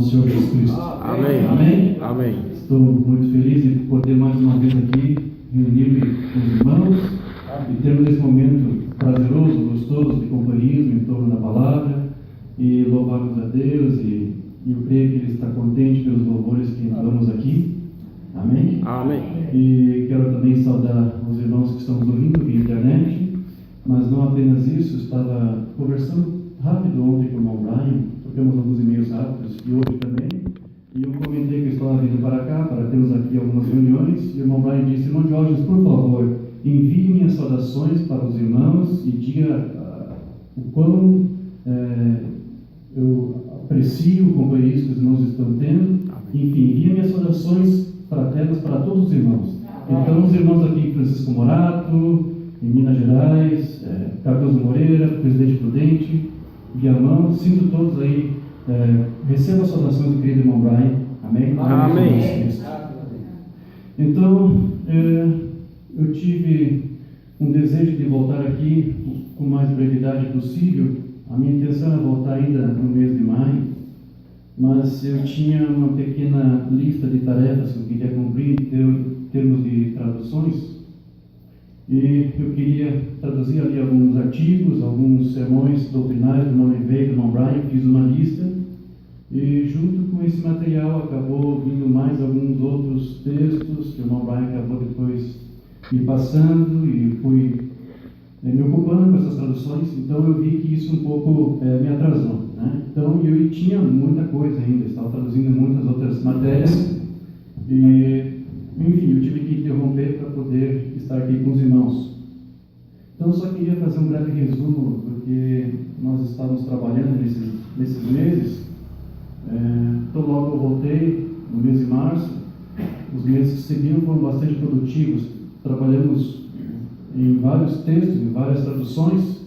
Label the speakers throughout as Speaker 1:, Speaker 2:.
Speaker 1: Senhor Jesus Cristo.
Speaker 2: Amém.
Speaker 1: Amém.
Speaker 2: Amém.
Speaker 1: Estou muito feliz de poder mais uma vez aqui reunir-me com os irmãos e termos esse momento prazeroso, gostoso de companhia em torno da palavra e louvarmos a Deus e eu creio que Ele está contente pelos louvores que entramos aqui. Amém.
Speaker 2: Amém.
Speaker 1: E quero também saudar os irmãos que estão nos ouvindo via internet, mas não apenas isso, estava conversando rápido ontem com o irmão Brian. Temos alguns e-mails rápidos e hoje também. E eu comentei que eu estava vindo para cá para termos aqui algumas reuniões. E o irmão Brian disse: irmão Jorge, por favor, envie minhas saudações para os irmãos e diga o quão eu aprecio o companheirismo que os irmãos estão tendo. Enfim, envie minhas saudações fraternas para todos os irmãos. Então, os irmãos aqui em Francisco Morato, em Minas Gerais, Cardoso Moreira, Presidente Prudente, Viamão, sinto todos aí, receba as saudações do querido irmão Brian. Amém?
Speaker 2: Amém.
Speaker 1: Então, eu tive um desejo de voltar aqui com mais brevidade possível. A minha intenção era voltar ainda no mês de maio, mas eu tinha uma pequena lista de tarefas que eu queria cumprir em termos de traduções. E eu queria traduzir ali alguns artigos, alguns sermões doutrinários do irmão Oliveira, do irmão Brian. Fiz uma lista e junto com esse material acabou vindo mais alguns outros textos que o irmão Brian acabou depois me passando e fui me ocupando com essas traduções. Então eu vi que isso um pouco me atrasou, né? Então eu tinha muita coisa ainda, estava traduzindo muitas outras matérias e enfim, eu tive que interromper para poder estar aqui com os irmãos. Então, eu só queria fazer um breve resumo, porque nós estávamos trabalhando nesses meses. Então, logo eu voltei, no mês de março. Os meses que seguiram foram bastante produtivos. Trabalhamos em vários textos, em várias traduções.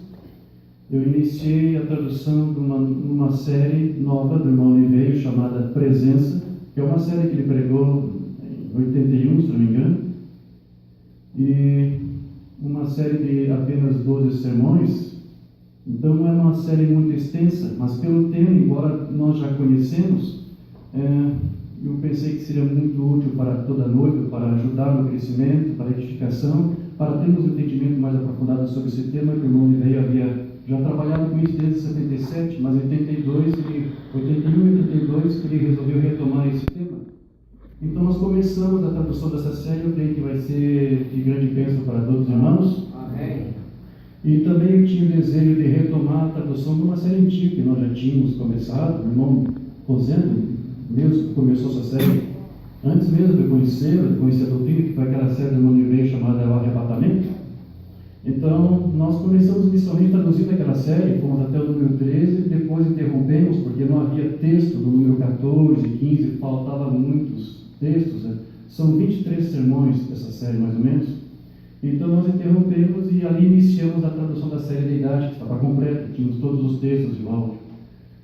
Speaker 1: Eu iniciei a tradução de uma série nova do irmão Oliveira, chamada Presença, que é uma série que ele pregou 81, se não me engano, e uma série de apenas 12 sermões. Então não é uma série muito extensa, mas pelo tema, embora nós já conhecemos, eu pensei que seria muito útil para toda a noiva, para ajudar no crescimento, para a edificação, para termos um entendimento mais aprofundado sobre esse tema, que o irmão Oliveira havia já trabalhado com isso desde 77, mas em 81 e 82 que ele resolveu retomar esse tema. Então nós começamos a tradução dessa série. Eu creio que vai ser de grande bênção para todos os irmãos.
Speaker 2: Amém.
Speaker 1: E também eu tinha o desejo de retomar a tradução de uma série antiga que nós já tínhamos começado. O irmão Rosendo mesmo começou essa série antes mesmo de conhecer a doutrina, que foi aquela série do irmão Oliveira chamada O Arrebatamento. Então nós começamos inicialmente traduzindo aquela série, fomos até o número 13, depois interrompemos porque não havia texto do número 14, 15, faltava muitos textos, né? São 23 sermões essa série mais ou menos. Então nós interrompemos e ali iniciamos a tradução da série da idade, que estava completa, tínhamos todos os textos de áudio.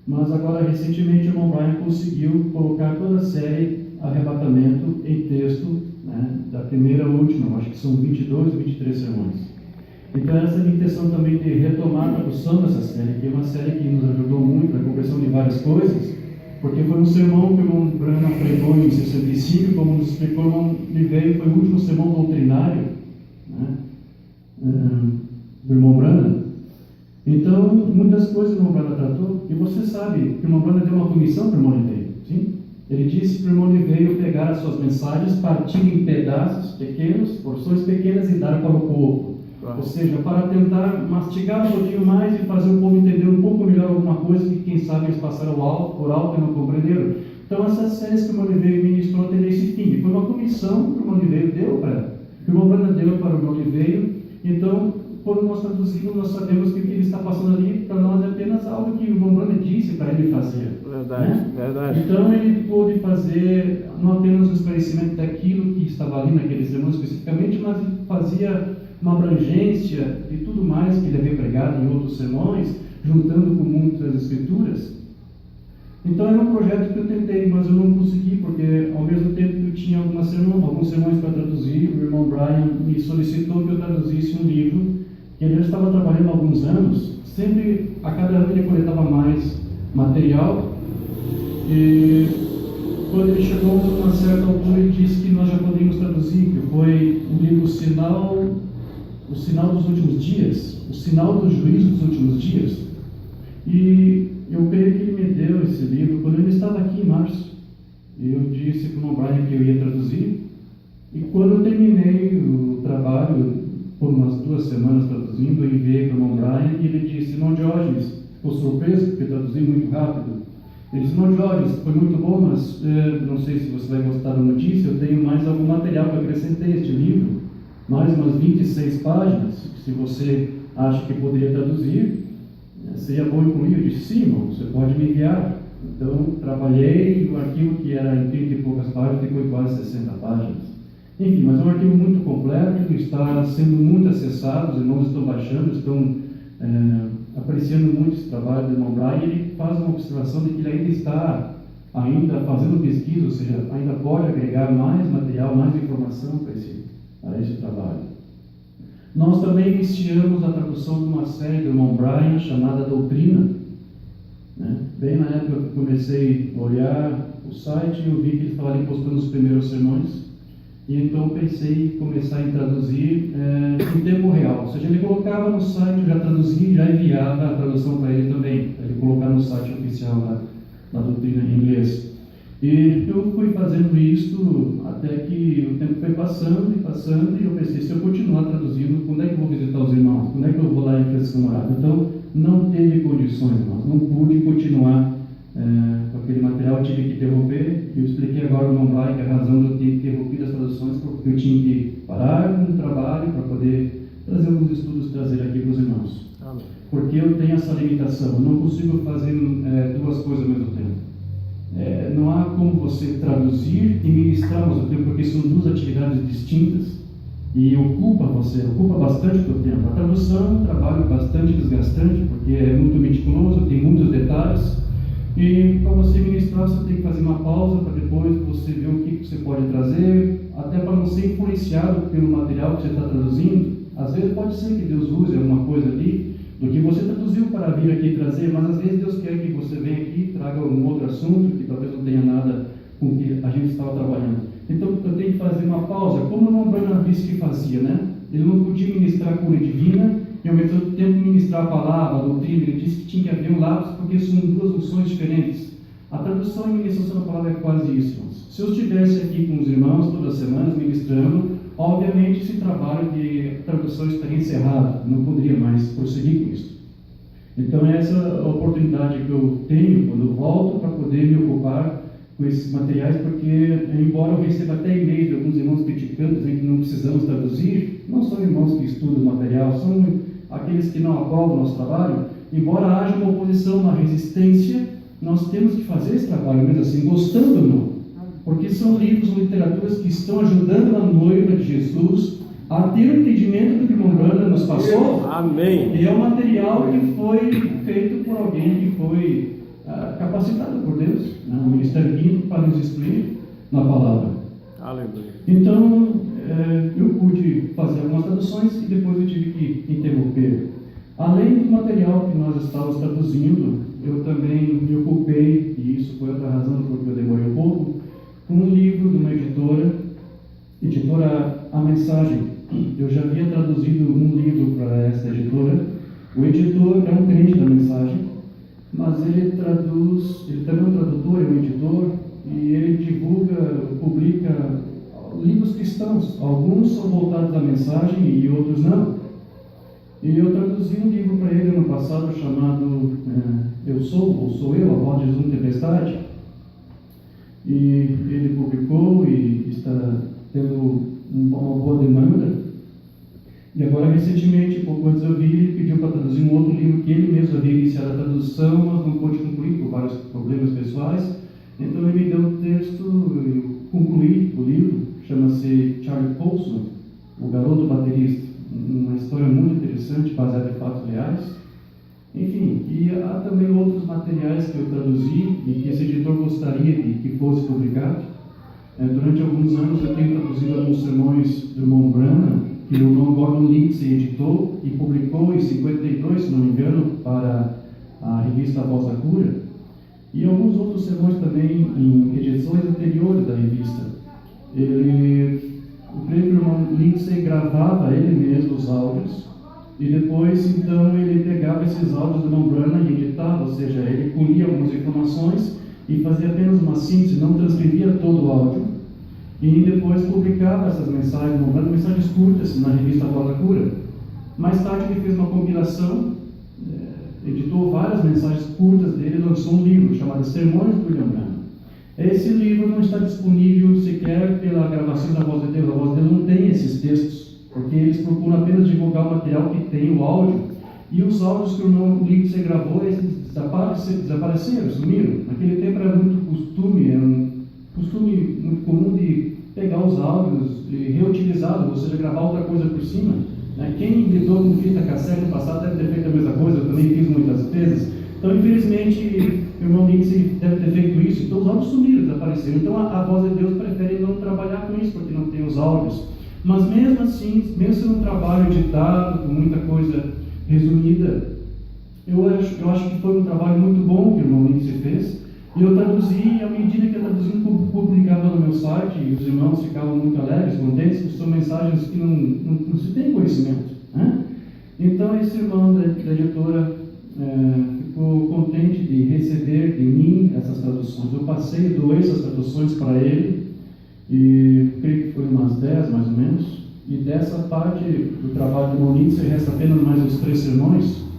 Speaker 1: Mas agora recentemente o irmão Brian conseguiu colocar toda a série Arrebatamento em texto, né? Da primeira à última, acho que são 22 ou 23 sermões. Então essa é a minha intenção também de retomar a tradução dessa série, que é uma série que nos ajudou muito na compreensão de várias coisas, porque foi um sermão que o irmão Branham pregou em 65, como nos explicou o irmão Oliveira, foi o último sermão doutrinário, né, do irmão Branham. Então, muitas coisas o irmão Branham tratou, e você sabe que o irmão Branham deu uma comissão para o irmão Oliveira, sim? Ele disse para o irmão Oliveira pegar as suas mensagens, partir em pedaços pequenos, porções pequenas e dar para o povo. Ou seja, para tentar mastigar um pouquinho mais e fazer o povo entender um pouco melhor alguma coisa que quem sabe eles passaram por alto e não compreenderam. Então essas séries que o irmão Oliveira ministrou teve esse fim. Foi uma comissão que o irmão Oliveira deu que o irmão Branham deu para o irmão Oliveira. Então, quando nós traduzimos, nós sabemos que o que ele está passando ali para nós é apenas algo que o irmão Branham disse para ele fazer.
Speaker 2: Verdade,
Speaker 1: né?
Speaker 2: Verdade.
Speaker 1: Então ele pôde fazer não apenas o esclarecimento daquilo que estava ali naquele sermão especificamente, mas ele fazia uma abrangência e tudo mais que ele havia pregado em outros sermões, juntando com muitas escrituras. Então era um projeto que eu tentei, mas eu não consegui, porque ao mesmo tempo que eu tinha alguns sermões para traduzir, o irmão Brian me solicitou que eu traduzisse um livro que ele já estava trabalhando há alguns anos. Sempre, a cada ano ele coletava mais material, e quando ele chegou a uma certa altura, ele disse que nós já poderíamos traduzir, que foi o livro O Sinal dos Últimos Dias, o Sinal do Juízo dos Últimos Dias. E eu creio que ele me deu esse livro quando eu ainda estava aqui em março. Eu disse para o irmão Brian que eu ia traduzir, e quando eu terminei o trabalho, por umas 2 semanas traduzindo, eu enviei para o irmão Brian e ele disse: irmão Diógenes, ficou surpreso porque eu traduzi muito rápido. Ele disse: irmão Diógenes, foi muito bom, mas não sei se você vai gostar da notícia, eu tenho mais algum material que eu acrescentei a este livro, mais umas 26 páginas, se você acha que poderia traduzir, seria bom incluir. Eu disse: sim, irmão, você pode me enviar. Então, trabalhei, e o arquivo que era em 30 e poucas páginas ficou em quase 60 páginas. Enfim, mas é um arquivo muito completo, está sendo muito acessado, os irmãos estão baixando, estão apreciando muito esse trabalho do irmão Brian. Ele faz uma observação de que ele ainda está fazendo pesquisa, ou seja, ainda pode agregar mais material, mais informação para esse trabalho. Nós também iniciamos a tradução de uma série do irmão Brian chamada Doutrina. Bem na época que eu comecei a olhar o site, eu vi que ele estava ali postando os primeiros sermões, e então pensei em começar a traduzir em tempo real. Ou seja, ele colocava no site, eu já traduzia e já enviava a tradução para ele também, para ele colocar no site oficial da Doutrina em inglês. E eu fui fazendo isso até que o tempo foi passando, e eu pensei: se eu continuar traduzindo, quando é que eu vou visitar os irmãos? Quando é que eu vou lá em Francisco Morato? Então, não teve condições, irmãos, não pude continuar com aquele material, eu tive que interromper. Eu expliquei agora ao irmão Brian que a razão de eu ter interrompido as traduções foi porque eu tinha que parar com o trabalho para poder trazer alguns estudos, trazer aqui para os irmãos. Amém. Porque eu tenho essa limitação, eu não consigo fazer 2 coisas ao mesmo tempo. Não há como você traduzir e ministrar ao mesmo tempo, porque são 2 atividades distintas e ocupa bastante o teu tempo. A tradução é um trabalho bastante desgastante, porque é muito meticuloso, tem muitos detalhes, e para você ministrar você tem que fazer uma pausa para depois você ver o que você pode trazer, até para não ser influenciado pelo material que você está traduzindo. Às vezes pode ser que Deus use alguma coisa ali do que você traduziu para vir aqui trazer, mas às vezes Deus quer que você venha aqui e traga algum outro assunto que talvez não tenha nada com o que a gente estava trabalhando. Então eu tenho que fazer uma pausa, como o irmão Branham disse que fazia, né? Ele não podia ministrar a cura divina e ao mesmo tempo ministrar a palavra, a doutrina. Ele disse que tinha que haver um lapso, porque são 2 funções diferentes. A tradução e a ministração da palavra é quase isso, irmãos. Se eu estivesse aqui com os irmãos todas as semanas ministrando, obviamente esse trabalho de tradução estaria encerrado, não poderia mais prosseguir com isso. Então essa é a oportunidade que eu tenho quando eu volto para poder me ocupar com esses materiais, porque embora eu receba até e-mails de alguns irmãos criticando, dizendo que não precisamos traduzir, não são irmãos que estudam o material, são aqueles que não aprovam o nosso trabalho. Embora haja uma oposição, uma resistência, nós temos que fazer esse trabalho mesmo assim, gostando ou não, porque são livros ou literaturas que estão ajudando a noiva de Jesus a ter o entendimento do que o irmão Branham nos passou. Amém. E é um material que foi feito por alguém que foi capacitado por Deus, no Ministério Quinto, para nos instruir na palavra. Aleluia. Então, eu pude fazer algumas traduções e depois eu tive que interromper. Além do material que nós estávamos traduzindo, eu também me ocupei, e isso foi outra razão porque eu demorei um pouco, com um livro de uma editora A Mensagem. Eu já havia traduzido um livro para essa editora. O editor é um crente da Mensagem, mas ele também é um tradutor, é um editor, e ele publica livros cristãos. Alguns são voltados à mensagem e outros não. E eu traduzi um livro para ele ano passado chamado Eu Sou Eu, a voz de Jesus na tempestade. E ele publicou e está tendo uma boa demanda. E agora, recentemente, pouco antes eu vi, ele pediu para traduzir um outro livro que ele mesmo havia iniciado a tradução, mas não pôde concluir por vários problemas pessoais. Então ele me deu o texto, eu concluí o livro, chama-se Charlie Paulson, o garoto baterista. Uma história muito interessante, baseada em fatos reais. Enfim, e há também outros materiais que eu traduzi e que esse editor gostaria de que fosse publicado. Durante alguns anos eu tenho traduzido alguns sermões do irmão Branham, que o irmão Gordon Lindsay editou e publicou em 52, se não me engano, para a revista Voz da Cura, e alguns outros sermões também em edições anteriores da revista. O próprio irmão Lindsay gravava ele mesmo os áudios, e depois então ele pegava esses áudios do irmão Branham e editava, ou seja, ele colhia algumas informações e fazia apenas uma síntese, não transcrevia todo o áudio, e depois publicava essas mensagens, mandando mensagens curtas na revista Voz da Cura. Mais tarde ele fez uma compilação, editou várias mensagens curtas dele e lançou um livro chamado Sermões do William Branham. Esse livro não está disponível sequer pela gravação da Voz de Deus. A Voz de Deus não tem esses textos, porque eles procuram apenas divulgar o material que tem o áudio, e os áudios que o irmão Lindsay gravou, eles desapareceram, sumiram. Naquele tempo era muito costume muito comum de pegar os áudios e reutilizá-los, ou seja, gravar outra coisa por cima. Quem lidou com fita cassete no passado deve ter feito a mesma coisa, eu também fiz muitas vezes. Então, infelizmente, o irmão Lindsay deve ter feito isso, então os áudios sumiram, desapareceram. Então, a Voz de Deus prefere não trabalhar com isso, porque não tem os áudios. Mas mesmo assim, mesmo sendo um trabalho editado, com muita coisa resumida, eu acho que foi um trabalho muito bom que o irmão Lindsay fez. E eu traduzi, e à medida que eu traduzindo, publicava no meu site, e os irmãos ficavam muito alegres, contentes, porque são mensagens que não se tem conhecimento. Então, esse irmão da editora ficou contente de receber de mim essas traduções. Eu doei essas traduções para ele, e creio que foi umas 10 mais ou menos, e dessa parte do trabalho do irmão Lindsay resta apenas mais os 3 sermões.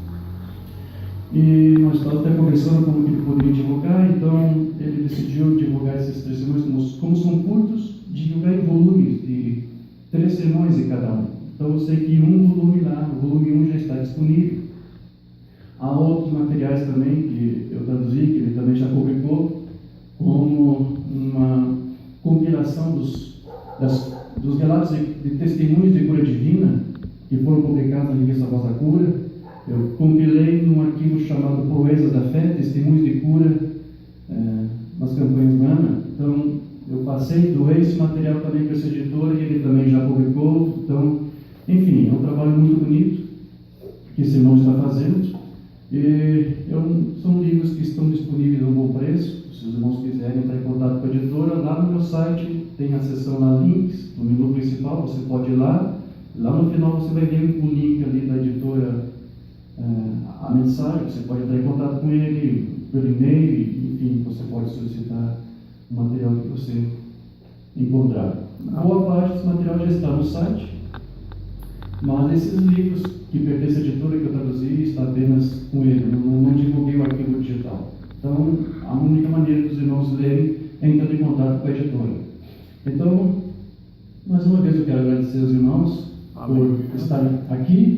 Speaker 1: E nós estávamos até conversando como que ele poderia divulgar, então ele decidiu divulgar esses 3 sermões, como são curtos, divulgar em volumes de 3 sermões em cada um. Então eu sei que um volume lá, o volume 1 já está disponível. Há outros materiais também que eu traduzi, que ele também já publicou, como uma compilação dos relatos de testemunhos de cura divina, que foram publicados na revista Voz da Cura. Eu compilei num arquivo chamado Proezas da Fé, Testemunhos de Cura nas campanhas Gama. Então, eu doei esse material também para esse editor, e ele também já publicou. Então, enfim, é um trabalho muito bonito que esse irmão está fazendo. E são livros que estão disponíveis a um bom preço. Se os irmãos quiserem entrar em contato com a editora, lá no meu site tem a seção lá, links, no menu principal, você pode ir lá. Lá no final você vai ver o link ali da editora, a mensagem, você pode entrar em contato com ele pelo e-mail, enfim, você pode solicitar o material que você encontrar. Boa parte desse material já está no site, mas esses livros que pertencem à editora que eu traduzi está apenas com ele, não divulguei o arquivo digital. Então, a única maneira dos irmãos lerem é entrando em contato com a editora. Então, mais uma vez eu quero agradecer aos irmãos por estarem aqui,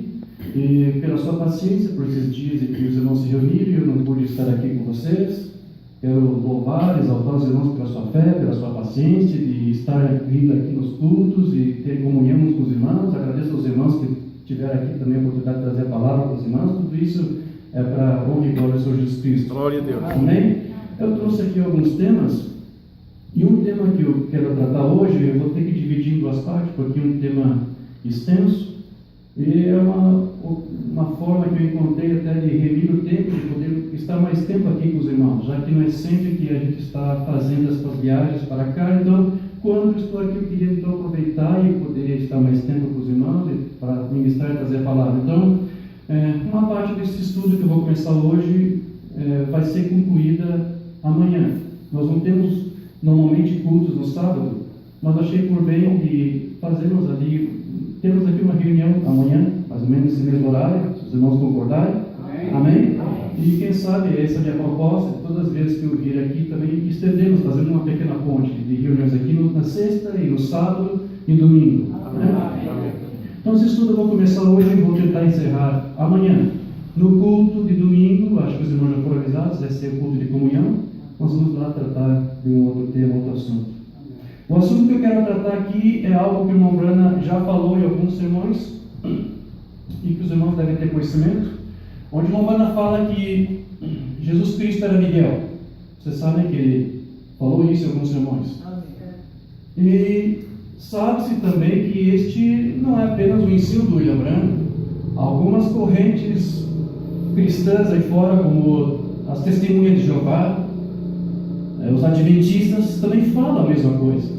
Speaker 1: e pela sua paciência por esses dias em que os irmãos se reuniram e eu não pude estar aqui com vocês. Quero louvar, exaltar os irmãos pela sua fé, pela sua paciência de estar vindo aqui nos cultos e ter comunhão uns com os irmãos. Agradeço aos irmãos que tiveram aqui também a oportunidade de trazer a palavra para os irmãos. Tudo isso é para a honra e glória do Senhor Jesus Cristo.
Speaker 2: Glória a Deus.
Speaker 1: Amém? Eu trouxe aqui alguns temas, e um tema que eu quero tratar hoje, eu vou ter que dividir em 2 partes, porque é um tema extenso. E é uma forma que eu encontrei até de remir o tempo, de poder estar mais tempo aqui com os irmãos, já que não é sempre que a gente está fazendo essas viagens para cá. Então, quando eu estou aqui, eu queria então aproveitar e poder estar mais tempo com os irmãos para ministrar e trazer a palavra. Então, uma parte desse estudo que eu vou começar hoje vai ser concluída amanhã. Nós não temos normalmente cultos no sábado, mas achei por bem de fazermos ali. Temos aqui uma reunião amanhã, mais ou menos nesse mesmo horário, se os irmãos concordarem. Amém? E quem sabe, essa é a minha proposta, todas as vezes que eu vir aqui também estendemos, fazendo uma pequena ponte de reuniões aqui na sexta e no sábado e domingo. Amém? Então, esse estudo eu vou começar hoje e vou tentar encerrar amanhã. No culto de domingo, acho que os irmãos já foram avisados, vai ser o culto de comunhão. Nós vamos lá tratar de um outro tema, outro assunto. O assunto que eu quero tratar aqui é algo que o irmão Branham já falou em alguns sermões e que os irmãos devem ter conhecimento. onde Lombana fala que Jesus Cristo era Miguel. Vocês sabem que ele falou isso em alguns sermões. E sabe-se também que este não é apenas o ensino do William Branham. Algumas correntes cristãs aí fora, como as testemunhas de Jeová, os adventistas, também falam a mesma coisa.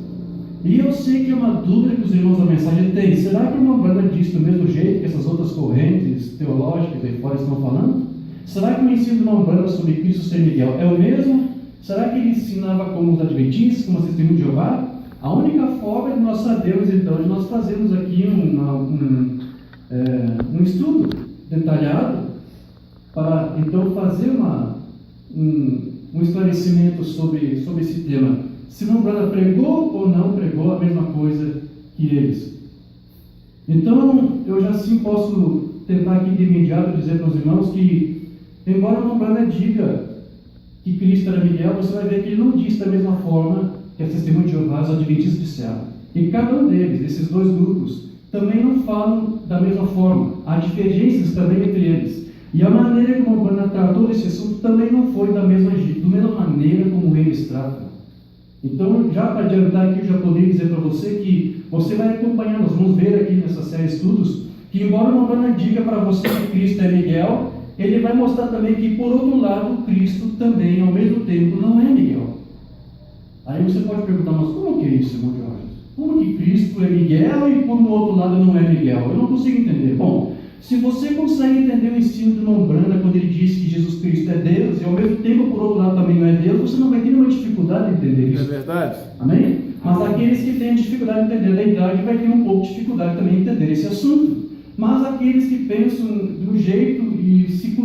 Speaker 1: E eu sei que é uma dúvida que os irmãos da mensagem têm. Será que uma banda diz do mesmo jeito que essas outras correntes teológicas aí fora estão falando? Será que o ensino de uma banda sobre Cristo ser Miguel é o mesmo? Será que ele ensinava como os adventistas, como as testemunhas de Jeová? A única forma de nós sabermos, então, de nós fazermos aqui um estudo detalhado para, então, fazer um esclarecimento sobre esse tema. Se Lombana pregou ou não pregou a mesma coisa que eles. Então, eu já sim posso tentar aqui de imediato dizer para os irmãos que, embora Lombana diga que Cristo era Miguel, você vai ver que ele não diz da mesma forma que as testemunhas de Jeová, os adventistas disseram. E cada um deles, desses dois grupos, também não falam da mesma forma. Há divergências também entre eles. E a maneira como Lombana tratou desse assunto também não foi da mesma maneira como eles tratam. Então, já para adiantar aqui, eu já poderia dizer para você que você vai acompanhar, nós vamos ver aqui nessa série de estudos, que embora Lombana diga para você que Cristo é Miguel, ele vai mostrar também que, por outro lado, Cristo também, ao mesmo tempo, não é Miguel. Aí você pode perguntar, mas como que é isso, irmão Jorge? Como que Cristo é Miguel e, por outro lado, não é Miguel? Eu não consigo entender. Bom, se você consegue entender o ensino de Lombana quando ele diz que Jesus Cristo é Deus e, ao mesmo tempo, por outro lado, também não é Deus, você não vai ter nenhuma dificuldade de entender isso.
Speaker 2: É verdade?
Speaker 1: Amém? Mas aqueles que têm dificuldade de entender a deidade vai ter um pouco de dificuldade também de entender esse assunto. Mas aqueles que pensam do jeito e se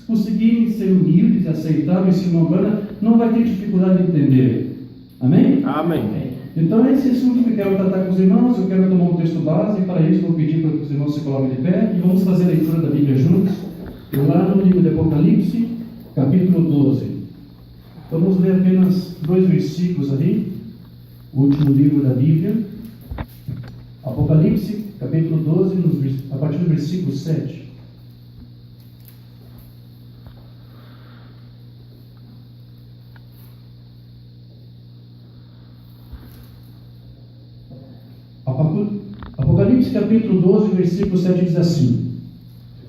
Speaker 1: conseguirem ser humildes e aceitar o ensino de Lombana, não vai ter dificuldade de entender. Amém?
Speaker 2: Amém.
Speaker 1: Então, esse assunto que eu quero tratar com os irmãos, eu quero tomar um texto base, e para isso vou pedir para que os irmãos se coloquem de pé, e vamos fazer a leitura da Bíblia juntos, lá no livro de Apocalipse, capítulo 12. Vamos ler apenas 2 versículos ali, o último livro da Bíblia, Apocalipse, capítulo 12, a partir do versículo 7. Apocalipse capítulo 12, versículo 7 diz assim: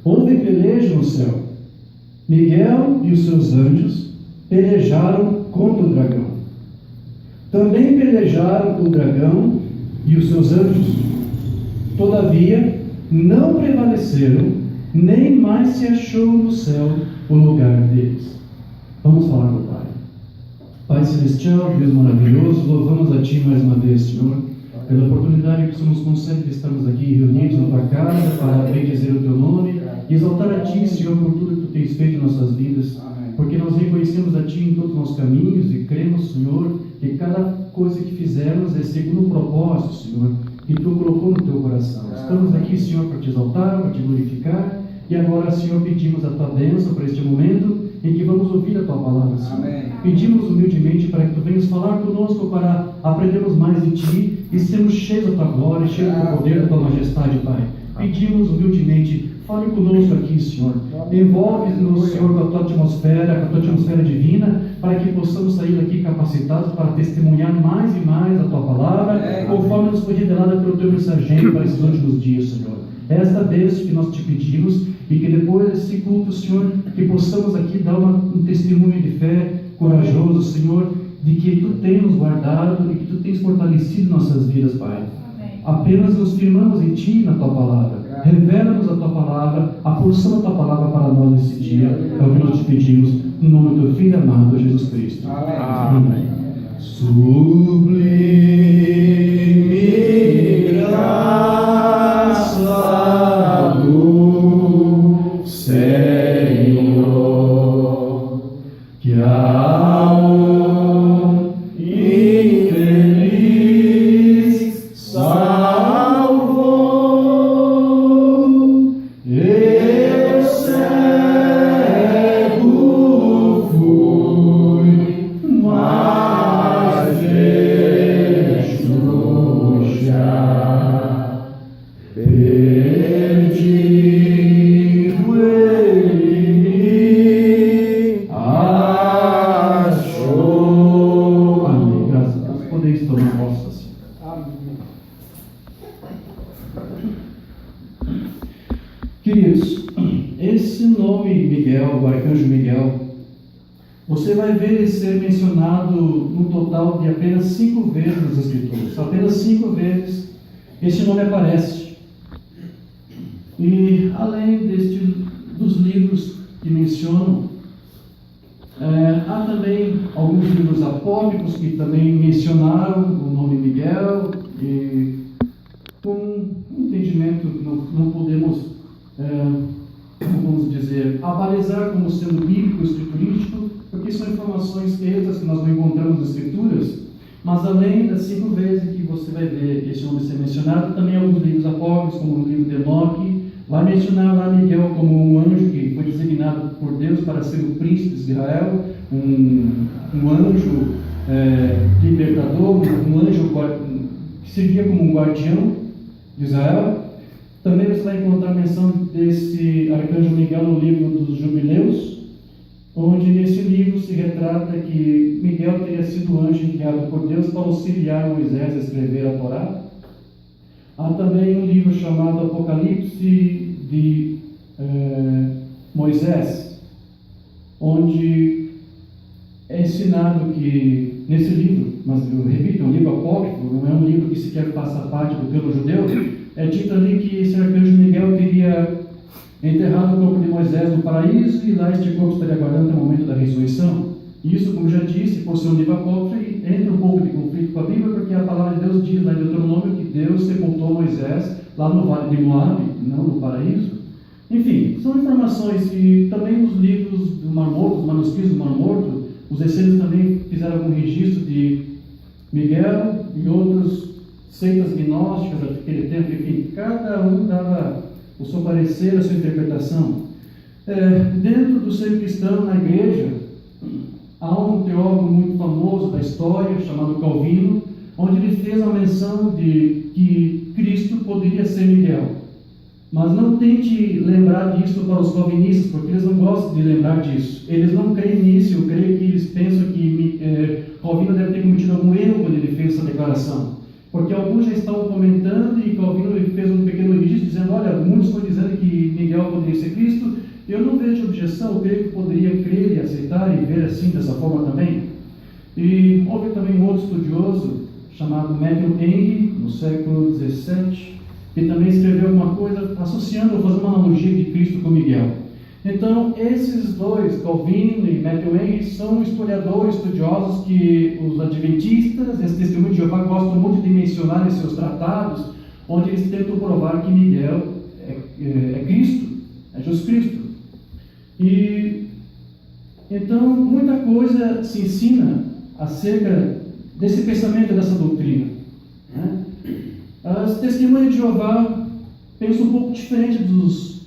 Speaker 1: houve peleja no céu. Miguel e os seus anjos pelejaram contra o dragão. Também pelejaram o dragão e os seus anjos. Todavia, não prevaleceram, nem mais se achou no céu o lugar deles. Vamos falar com o Pai. Pai Celestial, Deus maravilhoso, louvamos a Ti mais uma vez, Senhor, pela oportunidade que o Senhor nos concede de estarmos aqui reunidos na Tua casa para bendizer o Teu nome e exaltar a Ti, Senhor, por tudo que Tu tens feito em nossas vidas, porque nós reconhecemos a Ti em todos os nossos caminhos e cremos, Senhor, que cada coisa que fizermos é segundo o propósito, Senhor, que Tu colocou no Teu coração. Estamos aqui, Senhor, para Te exaltar, para Te glorificar, e agora, Senhor, pedimos a Tua bênção para este momento em que vamos ouvir a Tua palavra, Senhor. Amém. Pedimos humildemente para que Tu venhas falar conosco, para aprendermos mais de Ti e sermos cheios da Tua glória, cheios do Teu poder, da Tua majestade, Pai. Pedimos humildemente, fale conosco aqui, Senhor. Envolve-nos, Senhor, com a Tua atmosfera divina, para que possamos sair daqui capacitados para testemunhar mais e mais a Tua palavra, conforme nos foi revelada pelo Teu mensageiro para esses últimos dias, Senhor. Esta bênção que nós Te pedimos, e que depois desse culto, Senhor, que possamos aqui dar um testemunho de fé corajoso, Senhor, de que Tu tens nos guardado e que Tu tens fortalecido nossas vidas, Pai. Amém. Apenas nos firmamos em Ti e na Tua palavra. Revela-nos a Tua palavra, a porção da Tua palavra para nós nesse dia. É o que nós Te pedimos, no nome do Teu Filho amado, Jesus Cristo. Amém. Amém. Sublime graça do Senhor, que a infeliz salvou. Eu cego fui, mas vejo já. Perdido ele você vai ver ele ser mencionado no total de apenas 5 vezes nas Escrituras. Apenas 5 vezes esse nome aparece. E além dos livros que mencionam, há também alguns livros apócrifos que também mencionaram o nome Miguel, e com um entendimento não podemos, vamos dizer, abalizar como sendo bíblico, escriturístico, porque são informações extras que nós não encontramos nas Escrituras. Mas além das 5 vezes que você vai ver esse nome ser mencionado, também alguns livros apócrifos, como o livro de Enoque, vai mencionar lá Miguel como um anjo que foi designado por Deus para ser o príncipe de Israel, um anjo libertador, um anjo que servia como um guardião de Israel. Também você vai encontrar menção desse arcanjo Miguel no livro dos Jubileus, onde nesse livro se retrata que Miguel teria sido o anjo enviado por Deus para auxiliar Moisés a escrever a Torá. Há também um livro chamado Apocalipse de Moisés, onde é ensinado que, nesse livro, mas eu repito, é um livro apócrifo, não é um livro que sequer faça parte do povo judeu, é dito ali que esse arcanjo Miguel teria enterrado o corpo de Moisés no paraíso e lá este corpo estaria aguardando até o momento da ressurreição. Isso, como já disse, por ser um livro apócrifo, entra um pouco de conflito com a Bíblia, porque a palavra de Deus diz lá em Deuteronômio que Deus sepultou Moisés lá no vale de Moabe, não no paraíso. Enfim, são informações que também nos livros do Mar Morto, os manuscritos do Mar Morto, os essênios também fizeram algum registro de Miguel e outras seitas gnósticas daquele tempo. Enfim, cada um dava o seu parecer, a sua interpretação. Dentro do ser cristão, na igreja, há um teólogo muito famoso da história, chamado Calvino, onde ele fez a menção de que Cristo poderia ser Miguel. Mas não tente lembrar disso para os calvinistas, porque eles não gostam de lembrar disso. Eles não creem nisso, eu creio que eles pensam que Calvino deve ter cometido algum erro quando ele fez essa declaração. Porque alguns já estão comentando e Calvino fez um pequeno registro dizendo, olha, muitos estão dizendo que Miguel poderia ser Cristo. Eu não vejo objeção, eu creio que poderia crer e aceitar e ver assim, dessa forma também. E houve também um outro estudioso chamado Matthew Henry, no século XVII, que também escreveu alguma coisa associando, fazendo uma analogia de Cristo com Miguel. Então, esses dois, Calvino e Matthew Henry, são historiadores, estudiosos que os adventistas e as testemunhas de Jeová gostam muito de mencionar em seus tratados, onde eles tentam provar que Miguel é Cristo, é Jesus Cristo. E então, muita coisa se ensina acerca desse pensamento, dessa doutrina, né? As testemunhas de Jeová pensam um pouco diferente dos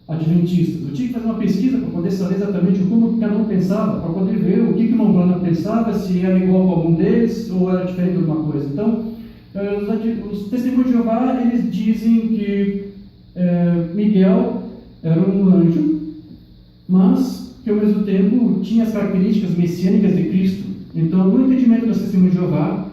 Speaker 1: adventistas. Eu tive que fazer uma pesquisa para poder saber exatamente como cada um pensava, para poder ver o que o irmão Branham pensava, se era igual com algum deles ou era diferente de alguma coisa. Então, os testemunhos de Jeová, eles dizem que Miguel era um anjo, mas que ao mesmo tempo tinha as características messiânicas de Cristo. Então, no entendimento das testemunhas de Jeová,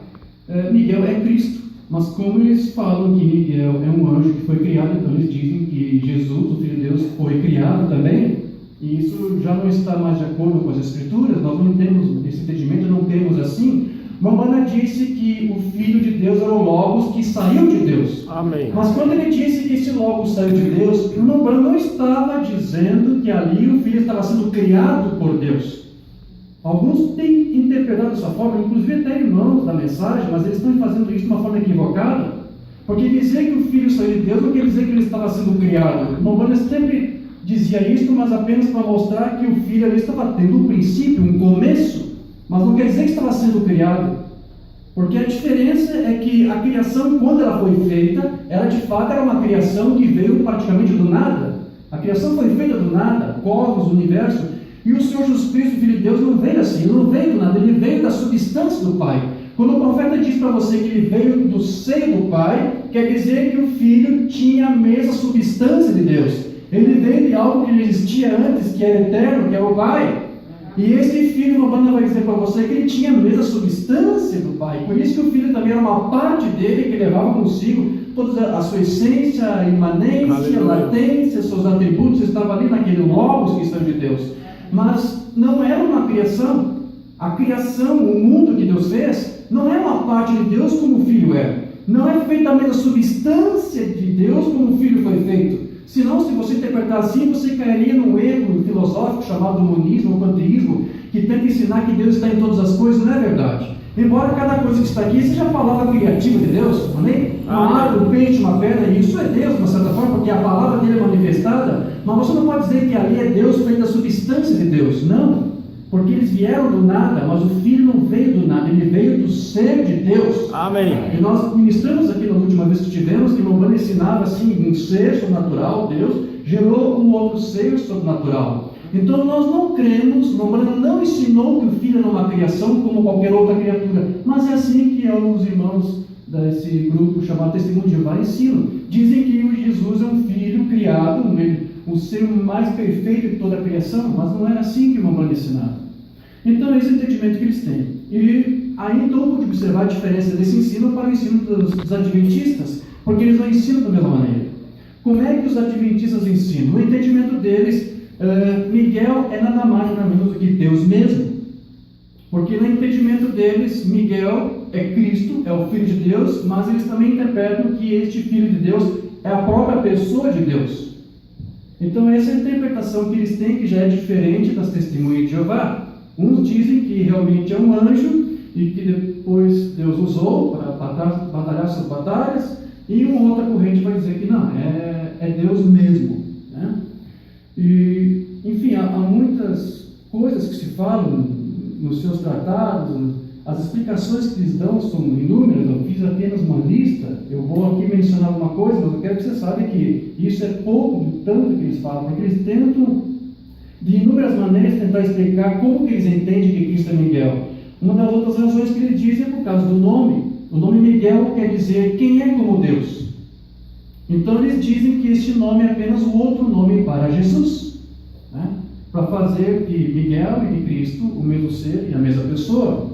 Speaker 1: Miguel é Cristo. Mas como eles falam que Miguel é um anjo que foi criado, então eles dizem que Jesus, o Filho de Deus, foi criado também, e isso já não está mais de acordo com as Escrituras. Nós não temos esse entendimento, não temos assim. Mamana disse que o Filho de Deus era o Logos que saiu de Deus. Amém. Mas quando ele disse que esse Logos saiu de Deus, o Mamana não estava dizendo que ali o Filho estava sendo criado por Deus. Alguns têm interpretado dessa forma, inclusive até irmãos da mensagem, mas eles estão fazendo isso de uma forma equivocada, porque dizer que o Filho saiu de Deus não quer dizer que ele estava sendo criado. Mamana sempre dizia isso, mas apenas para mostrar que o Filho ali estava tendo um princípio, um começo, mas não quer dizer que estava sendo criado. Porque a diferença é que a criação, quando ela foi feita, ela de fato era uma criação que veio praticamente do nada. A criação foi feita do nada, cosmos, universo. E o Senhor Jesus Cristo, Filho de Deus, não veio assim, ele não veio do nada, ele veio da substância do Pai. Quando o profeta diz para você que ele veio do seio do Pai, quer dizer que o Filho tinha a mesma substância de Deus. Ele veio de algo que existia antes, que era eterno, que é o Pai. E esse Filho, uma banda vai dizer para você que ele tinha a mesma substância do Pai. Por isso que o Filho também era uma parte dele que levava consigo toda a sua essência, a imanência, a latência, seus atributos, estava ali naquele Logos que são de Deus. Mas não era uma criação. A criação, o mundo que Deus fez, não é uma parte de Deus como o Filho é. Não é feita a mesma substância de Deus como o Filho foi feito. Senão, se você interpretar assim, você cairia num erro filosófico chamado monismo ou panteísmo, que tenta ensinar que Deus está em todas as coisas. Não é verdade. Embora cada coisa que está aqui seja a palavra criativa de Deus, amém? Uma árvore, um peixe, uma pedra, isso é Deus, de uma certa forma, porque a palavra dele é manifestada, mas você não pode dizer que ali é Deus feito da substância de Deus. Não. Porque eles vieram do nada, mas o Filho não veio do nada, ele veio do ser de Deus.
Speaker 2: Amém.
Speaker 1: E nós ministramos aqui na última vez que tivemos, que Romano ensinava assim, um ser sobrenatural, Deus gerou um outro ser sobrenatural. Então nós não cremos, Romano não ensinou que o Filho era uma criação como qualquer outra criatura, mas é assim que os irmãos desse grupo chamado Testemunho de Jeová ensinam. Dizem que o Jesus é um Filho criado, o ser mais perfeito de toda a criação, mas não era assim que o Romano ensinava. Então, esse é o entendimento que eles têm. E ainda pode observar a diferença desse ensino para o ensino dos adventistas, porque eles não ensinam da mesma maneira. Como é que os adventistas ensinam? No entendimento deles, Miguel é nada mais nada menos do que Deus mesmo. Porque no entendimento deles, Miguel é Cristo, é o Filho de Deus, mas eles também interpretam que este Filho de Deus é a própria pessoa de Deus. Então, essa é a interpretação que eles têm, que já é diferente das Testemunhas de Jeová. Uns dizem que realmente é um anjo e que depois Deus usou para batalhar suas batalhas, e uma outra corrente vai dizer que não, é Deus mesmo, né? E, enfim, há muitas coisas que se falam nos seus tratados, as explicações que eles dão são inúmeras. Eu fiz apenas uma lista, eu vou aqui mencionar alguma coisa, mas eu quero que você saiba que isso é pouco do tanto que eles falam, porque eles tentam de inúmeras maneiras tentar explicar como que eles entendem que Cristo é Miguel. Uma das outras razões que eles dizem é por causa do nome. O nome Miguel quer dizer quem é como Deus. Então eles dizem que este nome é apenas o outro nome para Jesus, né? Para fazer de Miguel e de Cristo o mesmo ser e a mesma pessoa.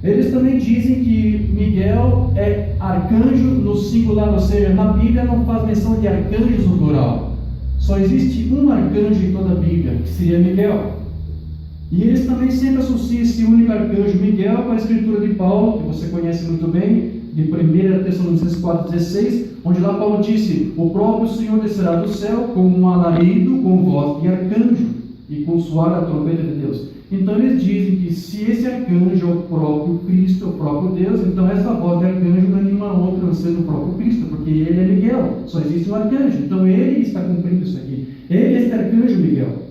Speaker 1: Eles também dizem que Miguel é arcanjo no singular, ou seja, na Bíblia não faz menção de arcanjos no plural. Só existe um arcanjo em toda a Bíblia, que seria Miguel. E eles também sempre associam esse único arcanjo Miguel com a escritura de Paulo, que você conhece muito bem, de 1 Tessalonicenses 4,16, onde lá Paulo disse: o próprio Senhor descerá do céu com um alarido, com voz de arcanjo e com soar a trombeta de Deus. Então eles dizem que se esse arcanjo é o próprio Cristo, é o próprio Deus, então essa voz de arcanjo não é nenhuma outra não sendo o próprio Cristo, porque ele é Miguel, só existe um arcanjo, então ele está cumprindo isso aqui. Ele é esse arcanjo Miguel.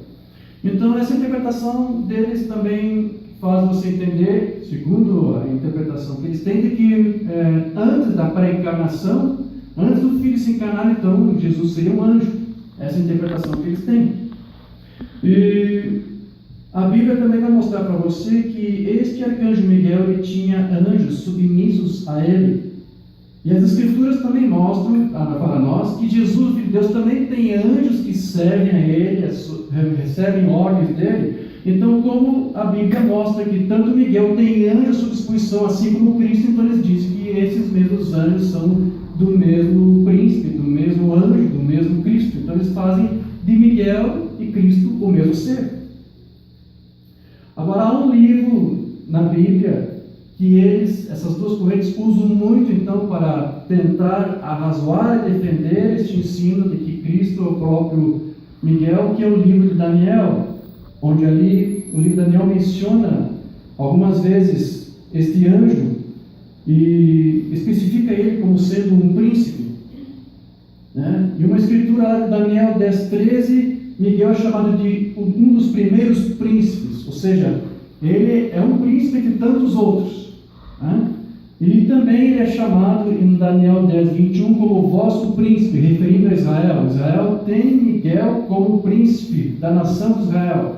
Speaker 1: Então essa interpretação deles também faz você entender, segundo a interpretação que eles têm, de que antes da pré-encarnação, antes do Filho se encarnar, então Jesus seria um anjo. Essa é a interpretação que eles têm. E a Bíblia também vai mostrar para você que este arcanjo Miguel ele tinha anjos submissos a ele. E as Escrituras também mostram para nós que Jesus, Filho de Deus, também tem anjos que servem a ele, recebem ordens dele. Então, como a Bíblia mostra que tanto Miguel tem anjos sob disposição, assim como Cristo, então eles dizem que esses mesmos anjos são do mesmo príncipe, do mesmo anjo, do mesmo Cristo. Então eles fazem de Miguel e Cristo o mesmo ser. Agora, há um livro na Bíblia que essas duas correntes usam muito, então, para tentar arrazoar e defender este ensino de que Cristo é o próprio Miguel, que é o livro de Daniel, onde ali o livro de Daniel menciona algumas vezes este anjo e especifica ele como sendo um príncipe, né? E uma escritura lá de Daniel 10:13, Miguel é chamado de um dos primeiros príncipes, ou seja, ele é um príncipe entre tantos outros, né? E também ele é chamado em Daniel 10:21 como o vosso príncipe, referindo a Israel. Israel tem Miguel como príncipe da nação de Israel.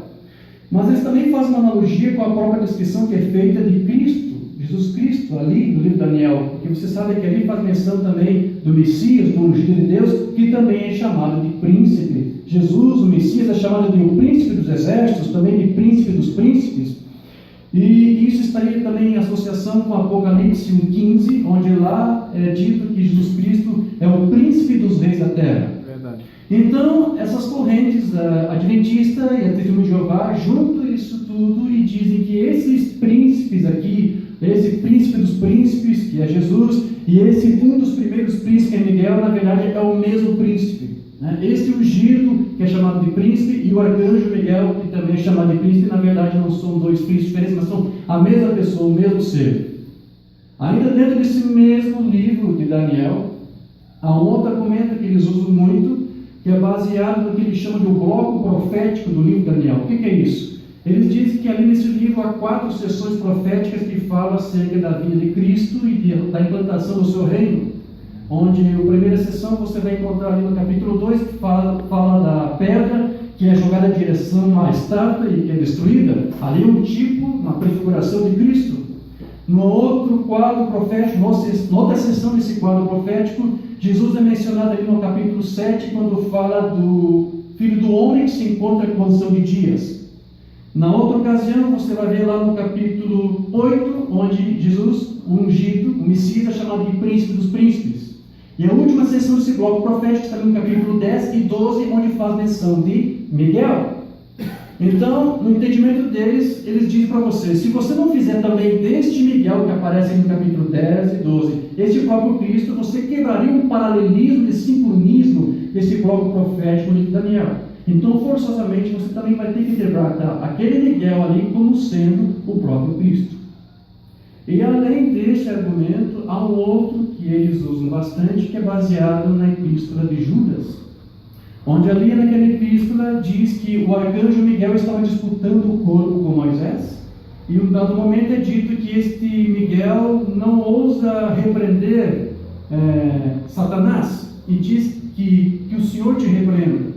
Speaker 1: Mas eles também fazem uma analogia com a própria descrição que é feita de Cristo, Jesus Cristo, ali no livro de Daniel, porque você sabe que ali faz menção também do Messias, do ungido de Deus, que também é chamado de príncipe. Jesus, o Messias, é chamado de o príncipe dos exércitos, também de príncipe dos príncipes. E isso estaria também em associação com Apocalipse 1:15, onde lá é dito que Jesus Cristo é o príncipe dos reis da terra. Verdade. Então, essas correntes, a adventista e a Testemunho de Jeová, junto isso tudo, estudo e dizem que esses príncipes aqui, esse príncipe dos príncipes, que é Jesus, e esse um dos primeiros príncipes, que é Miguel, na verdade é o mesmo príncipe. Esse ungido, que é chamado de príncipe, e o arcanjo Miguel, que também é chamado de príncipe, na verdade não são dois príncipes diferentes, mas são a mesma pessoa, o mesmo ser. Ainda dentro desse mesmo livro de Daniel, há um outro argumento que eles usam muito, que é baseado no que eles chamam de o bloco profético do livro de Daniel. O que é isso? Eles dizem que ali nesse livro há 4 sessões proféticas que falam acerca da vinda de Cristo e da implantação do seu reino. Onde a primeira sessão você vai encontrar ali no capítulo 2, que fala da pedra, que é jogada em direção à estátua e que é destruída. Ali é um tipo, uma prefiguração de Cristo. No outro quadro profético, noutra sessão desse quadro profético, Jesus é mencionado ali no capítulo 7, quando fala do Filho do Homem que se encontra em condição de dias. Na outra ocasião, você vai ver lá no capítulo 8, onde Jesus, o ungido, o Messias, é chamado de Príncipe dos Príncipes. E a última sessão desse bloco profético está ali no capítulo 10 e 12, onde faz menção de Miguel. Então, no entendimento deles, eles dizem para você, se você não fizer também deste Miguel que aparece no capítulo 10 e 12, este próprio Cristo, você quebraria um paralelismo de sincronismo desse bloco profético de Daniel. Então, forçosamente, você também vai ter que interpretar aquele Miguel ali como sendo o próprio Cristo. E além deste argumento, há um outro que eles usam bastante, que é baseado na epístola de Judas, onde ali naquela epístola diz que o arcanjo Miguel estava disputando o corpo com Moisés, e em um dado momento é dito que este Miguel não ousa repreender Satanás, e diz que o Senhor te repreenda.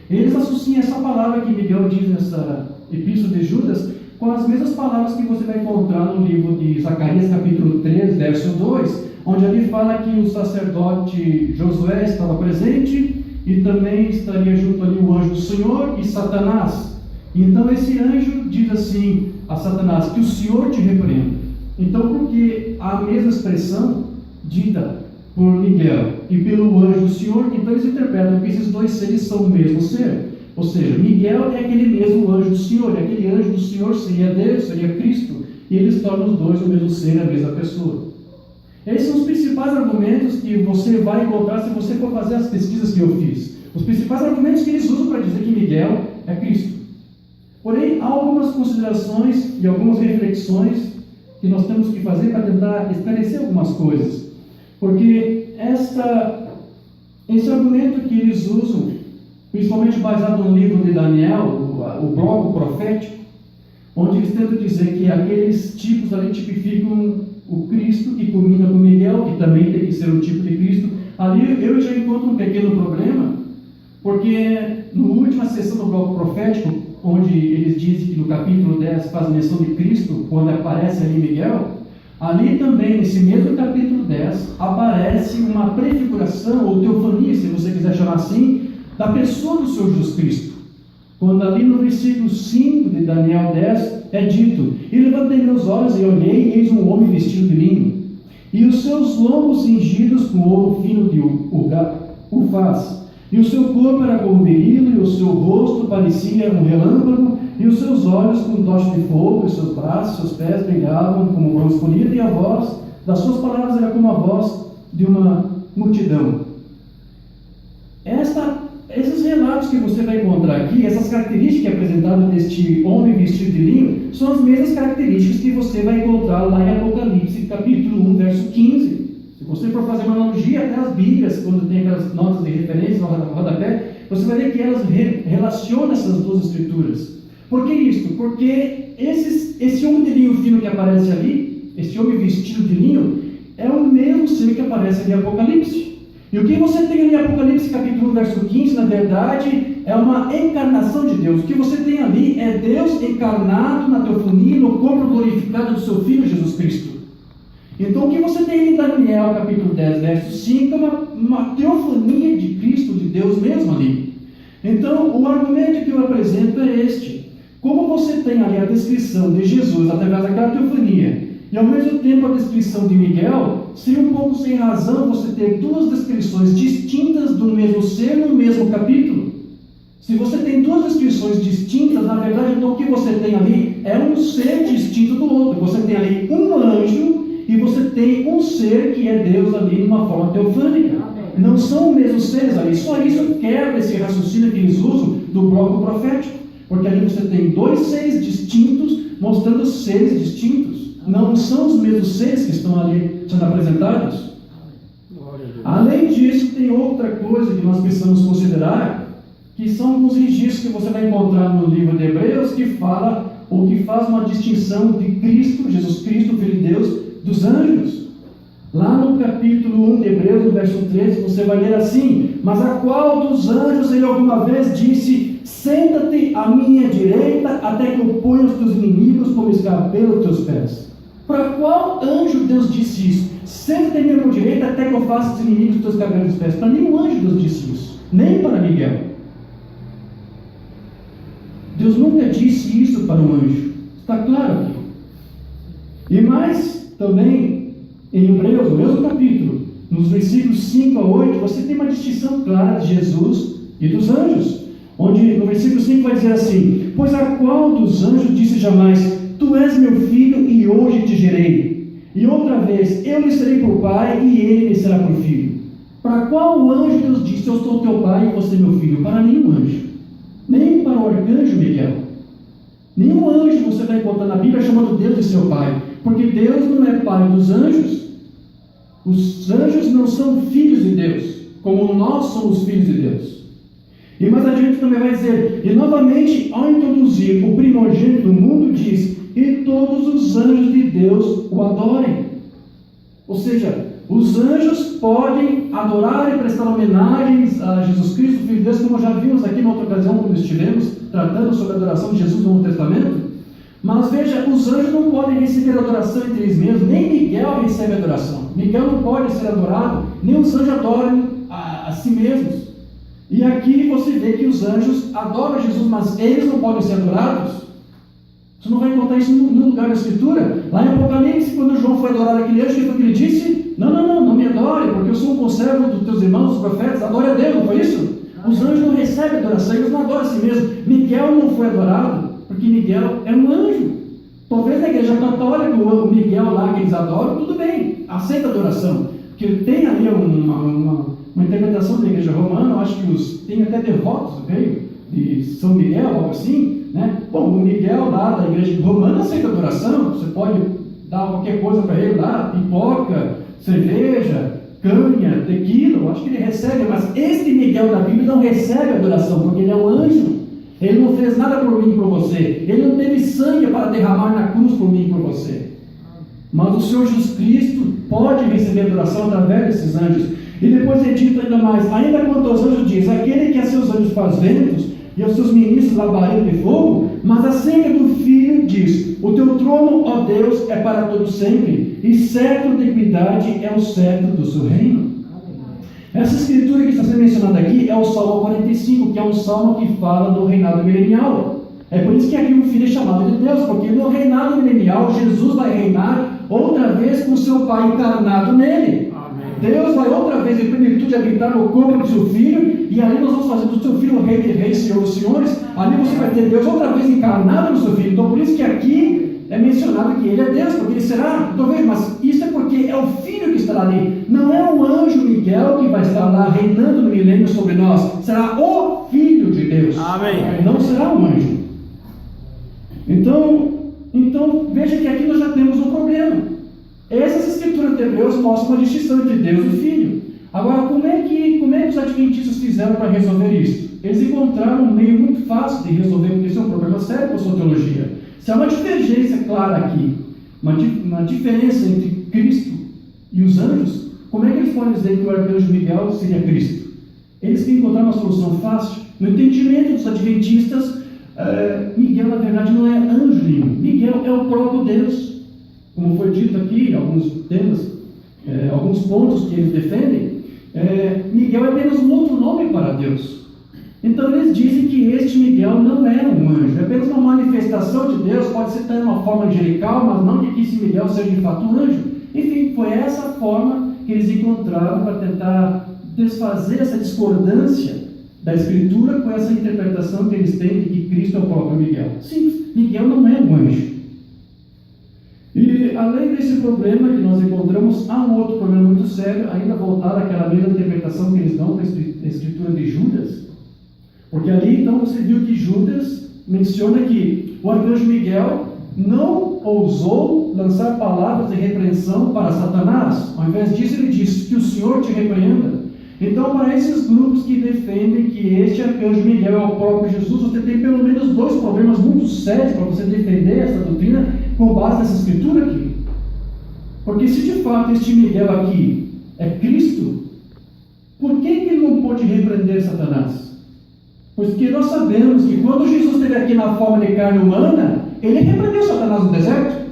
Speaker 1: Eles associam essa palavra que Miguel diz nessa epístola de Judas com as mesmas palavras que você vai encontrar no livro de Zacarias, capítulo 3, verso 2, onde ali fala que o sacerdote Josué estava presente e também estaria junto ali o anjo do Senhor e Satanás. Então esse anjo diz assim a Satanás, que o Senhor te repreenda. Então, porque a mesma expressão dita por Miguel e pelo anjo do Senhor, então eles interpretam que esses dois seres são o mesmo ser. Ou seja, Miguel é aquele mesmo anjo do Senhor, e aquele anjo do Senhor seria Deus, seria Cristo, e eles tornam os dois o mesmo ser, a mesma pessoa. Esses são os principais argumentos que você vai encontrar se você for fazer as pesquisas que eu fiz. Os principais argumentos que eles usam para dizer que Miguel é Cristo. Porém, há algumas considerações e algumas reflexões que nós temos que fazer para tentar esclarecer algumas coisas. Porque esse argumento que eles usam, principalmente baseado no livro de Daniel, o bloco profético, onde eles tentam dizer que aqueles tipos ali tipificam o Cristo, que culmina com Miguel, que também tem que ser o tipo de Cristo. Ali eu já encontro um pequeno problema, porque na última sessão do bloco profético, onde eles dizem que no capítulo 10 faz menção de Cristo, quando aparece ali Miguel, ali também, nesse mesmo capítulo 10, aparece uma prefiguração, ou teofania, se você quiser chamar assim, da pessoa do Senhor Jesus Cristo. Quando ali no versículo 5 de Daniel 10 é dito, e levantei meus olhos e olhei, e eis um homem vestido de linho, e os seus lombos cingidos com ouro fino de ufaz, e o seu corpo era como berilo, e o seu rosto parecia um relâmpago, e os seus olhos como tocha de fogo, e seus braços, seus pés brilhavam como bronze polido, e a voz das suas palavras era como a voz de uma multidão. Esses relatos que você vai encontrar aqui, essas características apresentadas deste homem vestido de linho, são as mesmas características que você vai encontrar lá em Apocalipse, capítulo 1, verso 15. Se você for fazer uma analogia, até as Bíblias, quando tem aquelas notas de referência no rodapé, você vai ver que elas relacionam essas duas escrituras. Por que isso? Porque esse homem de linho fino que aparece ali, esse homem vestido de linho, é o mesmo ser que aparece ali em Apocalipse. E o que você tem ali em Apocalipse capítulo 1, verso 15, na verdade, é uma encarnação de Deus. O que você tem ali é Deus encarnado na teofania, no corpo glorificado do seu Filho Jesus Cristo. Então, o que você tem ali em Daniel capítulo 10, verso 5, é uma teofania de Cristo, de Deus mesmo ali. Então, o argumento que eu apresento é este. Como você tem ali a descrição de Jesus através daquela teofania, e ao mesmo tempo a descrição de Miguel, seria um pouco sem razão você ter duas descrições distintas do mesmo ser no mesmo capítulo. Se você tem duas descrições distintas, na verdade, então o que você tem ali é um ser distinto do outro. Você tem ali um anjo e você tem um ser que é Deus ali de uma forma teofânica. Não são os mesmos seres ali. Só isso quebra esse raciocínio que eles usam do bloco profético. Porque ali você tem dois seres distintos mostrando seres distintos. Não são os mesmos seres que estão ali sendo apresentados. Além disso, tem outra coisa que nós precisamos considerar, que são alguns registros que você vai encontrar no livro de Hebreus, que fala, ou que faz uma distinção de Cristo, Jesus Cristo, Filho de Deus, dos anjos. Lá no capítulo 1 de Hebreus, no verso 13, você vai ler assim: mas a qual dos anjos ele alguma vez disse: senta-te à minha direita, até que eu ponha os teus inimigos como escabelo aos teus pés? Para qual anjo Deus disse isso? Senta-te à minha direita, até que eu faça os inimigos dos teus cabelos dos pés. Para nenhum anjo Deus disse isso, nem para Miguel. Deus nunca disse isso para um anjo. Está claro aqui. E mais, também, em Hebreus, no mesmo capítulo, nos versículos 5 a 8, você tem uma distinção clara de Jesus e dos anjos. Onde no versículo 5 vai dizer assim: pois a qual dos anjos disse jamais: tu és meu filho e hoje te gerei? E outra vez: eu lhe serei por pai e ele me será por filho. Para qual anjo Deus disse: eu sou teu pai e você meu filho? Para nenhum anjo. Nem para o arcanjo Miguel. Nenhum anjo você vai encontrar na Bíblia chamando Deus de seu pai. Porque Deus não é pai dos anjos. Os anjos não são filhos de Deus, como nós somos filhos de Deus. E mais adiante também vai dizer: e novamente, ao introduzir o primogênito do mundo, diz: e todos os anjos de Deus o adorem. Ou seja, os anjos podem adorar e prestar homenagens a Jesus Cristo, Filho de Deus, como já vimos aqui na outra ocasião, quando estivemos tratando sobre a adoração de Jesus no Novo Testamento. Mas veja, os anjos não podem receber adoração entre eles mesmos, nem Miguel recebe adoração. Miguel não pode ser adorado, nem os anjos adoram a si mesmos. E aqui você vê que os anjos adoram Jesus, mas eles não podem ser adorados. Você não vai encontrar isso em nenhum lugar da Escritura. Lá em Apocalipse, quando João foi adorar aquele anjo, o que foi que ele disse? Não me adore, porque eu sou um conservo dos teus irmãos, os profetas. Adore a Deus, não foi isso? Os anjos não recebem adoração, eles não adoram a si mesmos. Miguel não foi adorado, porque Miguel é um anjo. Talvez na igreja católica, o Miguel lá que eles adoram, tudo bem, aceita a adoração. Porque tem ali uma interpretação da igreja romana, eu acho que tem até devotos, creio, de São Miguel, algo assim, né? Bom, o Miguel lá da igreja romana aceita adoração, você pode dar qualquer coisa para ele lá, pipoca, cerveja, canha, tequila, eu acho que ele recebe, mas este Miguel da Bíblia não recebe adoração, porque ele é um anjo. Ele não fez nada por mim e por você. Ele não teve sangue para derramar na cruz por mim e por você. Mas o Senhor Jesus Cristo pode receber adoração através desses anjos. E depois é dito ainda mais: ainda quanto aos anjos diz: aquele que a seus anjos faz ventos e aos seus ministros labareda de fogo. Mas acerca do Filho diz: o teu trono, ó Deus, é para todo sempre, e cetro de equidade é o cetro do seu reino. Essa escritura que está sendo mencionada aqui é o Salmo 45, que é um salmo que fala do reinado milenial. É por isso que aqui o Filho é chamado de Deus, porque no reinado milenial Jesus vai reinar outra vez com o seu Pai encarnado nele. Amém. Deus vai outra vez em plenitude habitar no corpo do seu Filho, e ali nós vamos fazer do seu Filho o Rei de Reis, Senhor dos Senhores. Ali você vai ter Deus outra vez encarnado no seu Filho. Então por isso que aqui é mencionado que ele é Deus, porque ele será, então veja, mas isso é porque é o Filho que estará ali, não é o anjo Miguel que vai estar lá reinando no milênio sobre nós, será o Filho de Deus. Amém. Não será um anjo. Então veja que aqui nós já temos um problema. Essas escrituras de Hebreus mostram uma distinção entre Deus e Filho. Agora, como é que os adventistas fizeram para resolver isso? Eles encontraram um meio muito fácil de resolver, porque isso é um problema sério para a sua teologia. Se há uma divergência clara aqui, uma diferença entre Cristo e os anjos, como é que eles podem dizer que o arcanjo Miguel seria Cristo? Eles têm que encontrar uma solução fácil. No entendimento dos adventistas, Miguel na verdade não é anjo nenhum. Miguel é o próprio Deus. Como foi dito aqui, alguns temas, alguns pontos que eles defendem, Miguel é apenas um outro nome para Deus. Então eles dizem que este Miguel não é um anjo, é apenas uma manifestação de Deus, pode ser também uma forma angelical, mas não que esse Miguel seja de fato um anjo. Enfim, foi essa forma que eles encontraram para tentar desfazer essa discordância da Escritura com essa interpretação que eles têm de que Cristo é o próprio Miguel. Sim, Miguel não é um anjo. E além desse problema que nós encontramos, há um outro problema muito sério, ainda voltar àquela mesma interpretação que eles dão da Escritura de Judas. Porque ali então você viu que Judas menciona que o arcanjo Miguel não ousou lançar palavras de repreensão para Satanás. Ao invés disso, ele disse que o Senhor te repreenda. Então, para esses grupos que defendem que este arcanjo Miguel é o próprio Jesus, você tem pelo menos dois problemas muito sérios para você defender essa doutrina com base nessa escritura aqui. Porque se de fato este Miguel aqui é Cristo, por que ele não pôde repreender Satanás? Pois que nós sabemos que quando Jesus esteve aqui na forma de carne humana, ele repreendeu Satanás no deserto.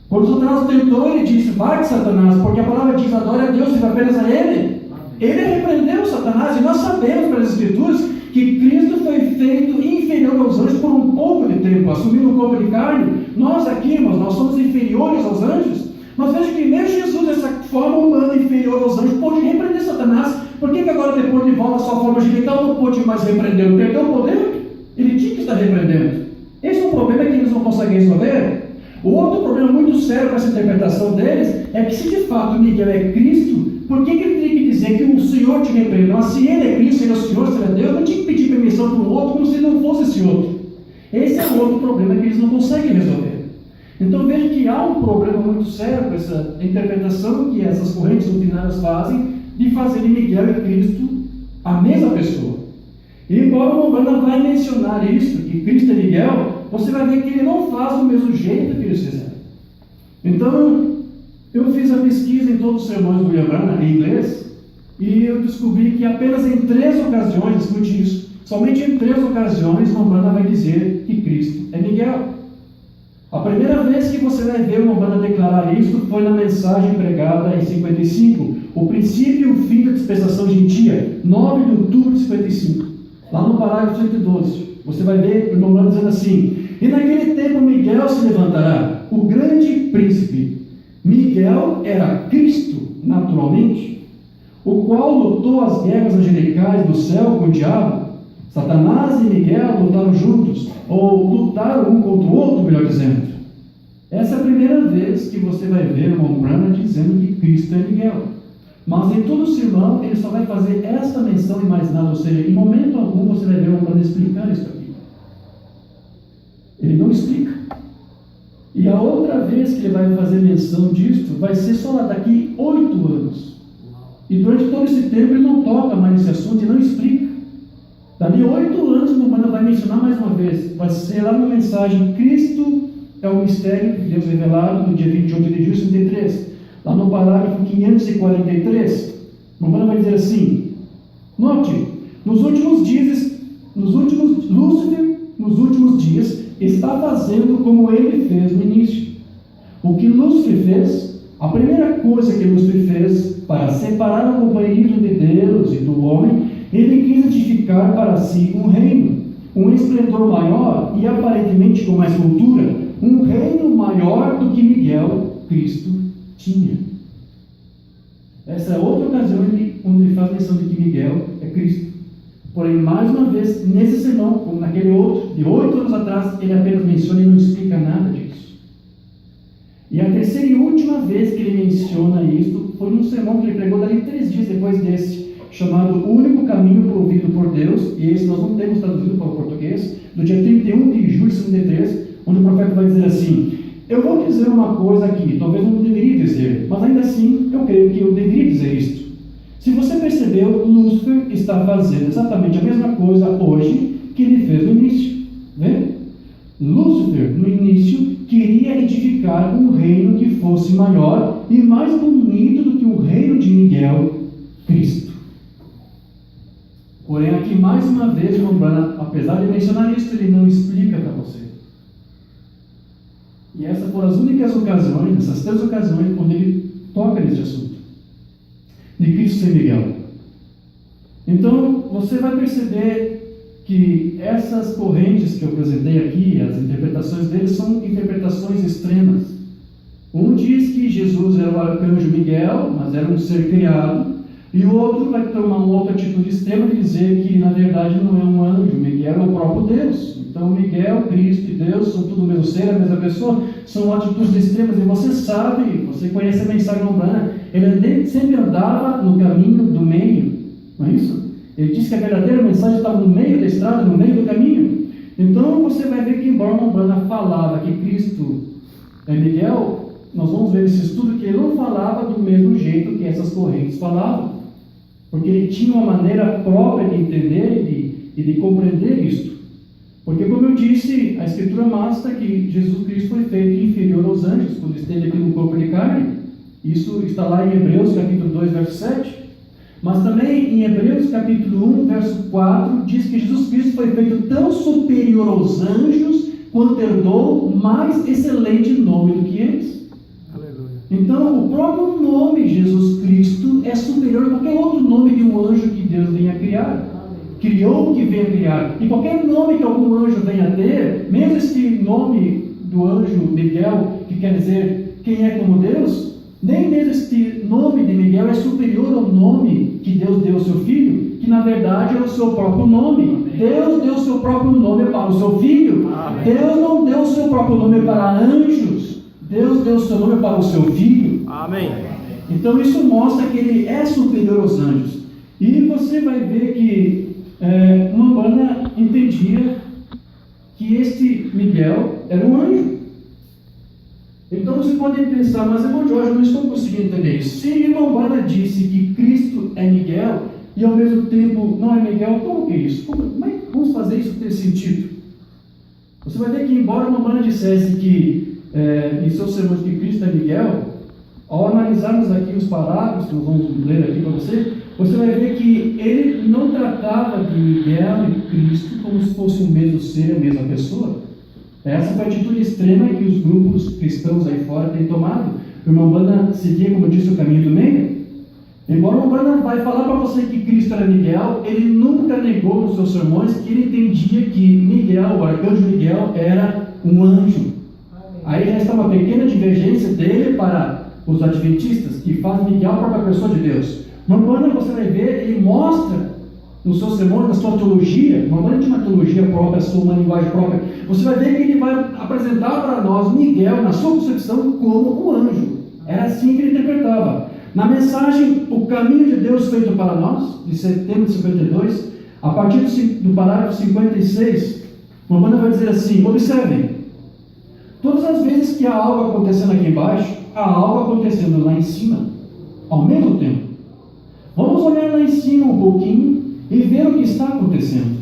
Speaker 1: Quando Satanás tentou, ele disse: vai, Satanás, porque a palavra diz: adore a Deus e vai apenas a Ele. Ele repreendeu Satanás, e nós sabemos pelas Escrituras que Cristo foi feito inferior aos anjos por um pouco de tempo, assumindo o corpo de carne. Nós aqui, irmãos, nós somos inferiores aos anjos. Mas veja que mesmo Jesus, dessa forma humana inferior aos anjos, pôde repreender Satanás. Por que agora, depois de volta à sua forma angelical, não pôde mais repreender? Perdeu o poder? Ele tinha que estar repreendendo. Esse é um problema que eles não conseguem resolver. O outro problema muito sério com essa interpretação deles é que, se de fato Miguel é Cristo, por que ele teria que dizer que o Senhor te repreendeu? Mas se ele é Cristo, ele é o Senhor, se ele é Deus, não tinha que pedir permissão para o outro como se não fosse esse outro. Esse é o outro problema que eles não conseguem resolver. Então veja que há um problema muito sério com essa interpretação que essas correntes doutrinárias fazem de fazer de Miguel e Cristo a mesma pessoa. E embora o Umbanda vai mencionar isso, que Cristo é Miguel, você vai ver que ele não faz do mesmo jeito que eles fizeram. Então, eu fiz a pesquisa em todos os sermões do William Branham em inglês, e eu descobri que apenas em 3 ocasiões, escute isso, somente em 3 ocasiões o Umbanda vai dizer que Cristo é Miguel. A primeira vez que você vai ver o Umbanda declarar isso foi na mensagem pregada em 55, o princípio e o fim da dispensação gentia, 9 de outubro de 55, lá no parágrafo 112. Você vai ver o Umbanda dizendo assim: e naquele tempo Miguel se levantará, o grande príncipe. Miguel era Cristo, naturalmente, o qual lutou as guerras angelicais do céu com o diabo. Satanás e Miguel lutaram juntos, ou lutaram um contra o outro, melhor dizendo. Essa é a primeira vez que você vai ver o Umbanda dizendo que Cristo é Miguel. Mas em todo o sermão ele só vai fazer esta menção e mais nada, ou seja, em momento algum você vai ver o Umbanda explicar isso aqui. Ele não explica. E a outra vez que ele vai fazer menção disto vai ser só lá daqui 8 anos. E durante todo esse tempo ele não toca mais nesse assunto e não explica. Dali 8 anos o Umbanda vai mencionar mais uma vez. Vai ser lá na mensagem: Cristo é o mistério de Deus revelado, no dia 28 de julho de 63. Lá no parágrafo 543, o Umbanda vai dizer assim: note, nos últimos dias está fazendo como ele fez no início. O que Lúcifer fez, a primeira coisa que Lúcifer fez para separar o companheirismo de Deus e do homem, ele quis edificar para si um reino, um esplendor maior e aparentemente com mais cultura, um reino maior do que Miguel, Cristo, tinha. Essa é outra ocasião onde ele faz menção de que Miguel é Cristo. Porém, mais uma vez, nesse sermão, como naquele outro, de 8 anos atrás, ele apenas menciona e não explica nada disso. E a terceira e última vez que ele menciona isso foi num sermão que ele pregou dali 3 dias depois desse, chamado O Único Caminho Provido por Deus, e esse nós não temos traduzido para o português, do dia 31 de julho de 53, onde o profeta vai dizer assim: eu vou dizer uma coisa aqui, talvez eu não deveria dizer, mas ainda assim eu creio que eu deveria dizer isto. Se você percebeu, Lúcifer está fazendo exatamente a mesma coisa hoje que ele fez no início. Vê? Lúcifer, no início, queria edificar um reino que fosse maior e mais bonito do que o reino de Miguel, Cristo. Porém, aqui mais uma vez, o Umbanda, apesar de mencionar isso, ele não explica para você. E essas foram as únicas ocasiões, essas 3 ocasiões, onde ele toca nesse assunto de Cristo ser Miguel. Então, você vai perceber que essas correntes que eu apresentei aqui, as interpretações deles são interpretações extremas. Um diz que Jesus era o arcanjo Miguel, mas era um ser criado. E o outro vai tomar uma outra atitude extrema de dizer que, na verdade, não é um anjo, Miguel é o próprio Deus. Então, Miguel, Cristo e Deus são tudo o mesmo ser, a mesma pessoa, são atitudes extremas. E você sabe, você conhece a mensagem urbana, ele sempre andava no caminho do meio, não é isso? Ele disse que a verdadeira mensagem estava no meio da estrada, no meio do caminho. Então, você vai ver que, embora Umbanda falava que Cristo é Miguel, nós vamos ver nesse estudo que ele não falava do mesmo jeito que essas correntes falavam, porque ele tinha uma maneira própria de entender e de compreender isto. Porque, como eu disse, a Escritura mostra que Jesus Cristo foi feito inferior aos anjos, quando esteve aqui no corpo de carne. Isso está lá em Hebreus capítulo 2, verso 7. Mas também em Hebreus capítulo 1, verso 4, diz que Jesus Cristo foi feito tão superior aos anjos, quanto herdou mais excelente nome do que eles. Aleluia. Então, o próprio nome Jesus Cristo é superior a qualquer outro nome de um anjo que Deus venha criar. Criou o que venha criar. E qualquer nome que algum anjo venha a ter, mesmo esse nome do anjo Miguel, que quer dizer quem é como Deus, nem mesmo este nome de Miguel é superior ao nome que Deus deu ao seu filho, que na verdade é o seu próprio nome. Amém. Deus deu o seu próprio nome para o seu filho. Amém. Deus não deu o seu próprio nome para anjos. Deus deu o seu nome para o seu filho. Amém. Então isso mostra que ele é superior aos anjos. E você vai ver que Umbanda entendia que este Miguel era um anjo. Então você pode pensar, mas irmão Jorge, eu não estou conseguindo entender isso. Se Umbanda disse que Cristo é Miguel e ao mesmo tempo não é Miguel, como que é isso? Como é que vamos fazer isso ter sentido? Você vai ver que, embora Umbanda dissesse que em seus sermões que Cristo é Miguel, ao analisarmos aqui os parágrafos que nós vamos ler aqui para você vai ver que ele não tratava de Miguel e Cristo como se fosse o mesmo ser, a mesma pessoa. Essa foi a atitude extrema que os grupos cristãos aí fora têm tomado. O irmão Umbanda seguia, como eu disse, o caminho do meio. Embora o Umbanda vai falar para você que Cristo era Miguel, ele nunca negou nos seus sermões que ele entendia que Miguel, o arcanjo Miguel, era um anjo. Aí resta uma pequena divergência dele para os adventistas, que faz Miguel a própria pessoa de Deus. No Umbanda você vai ver, ele mostra nos seus sermões, na sua teologia, no Umbanda tinha uma teologia própria, uma linguagem própria. Você vai ver que ele vai apresentar para nós Miguel, na sua concepção, como um anjo. Era assim que ele interpretava. Na mensagem, o caminho de Deus feito para nós, de setembro de 52, a partir do parágrafo 56, o Umbanda vai dizer assim: observem, todas as vezes que há algo acontecendo aqui embaixo, há algo acontecendo lá em cima, ao mesmo tempo. Vamos olhar lá em cima um pouquinho e ver o que está acontecendo.